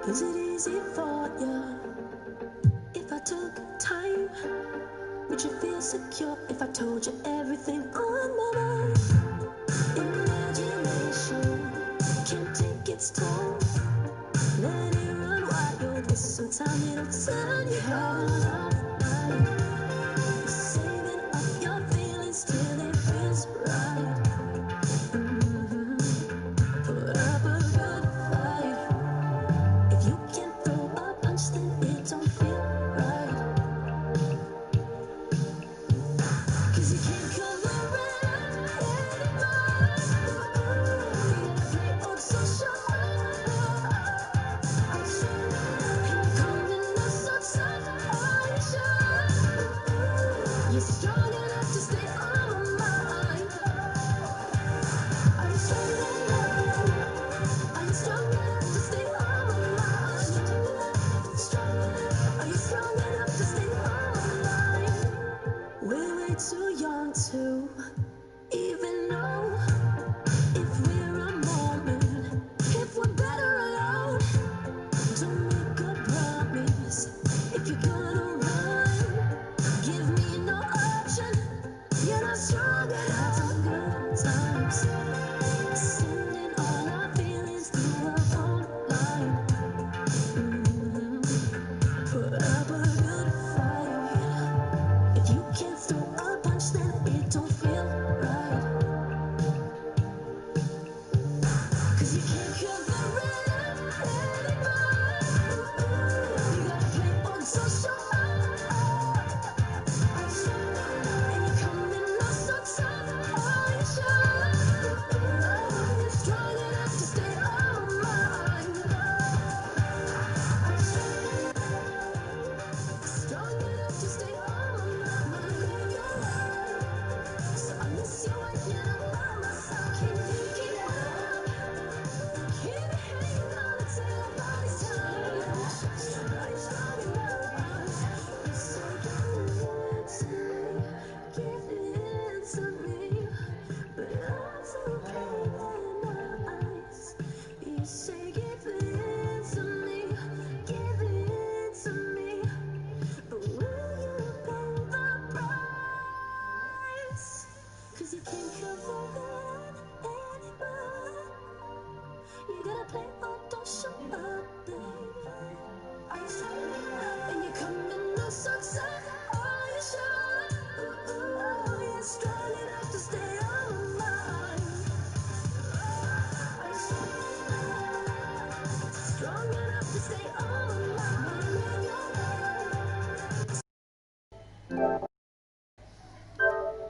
Is it easy for you if I took time? Would you feel secure if I told you everything on my mind? Imagination can't take its toll. Let it run wild with some time, it'll turn you out.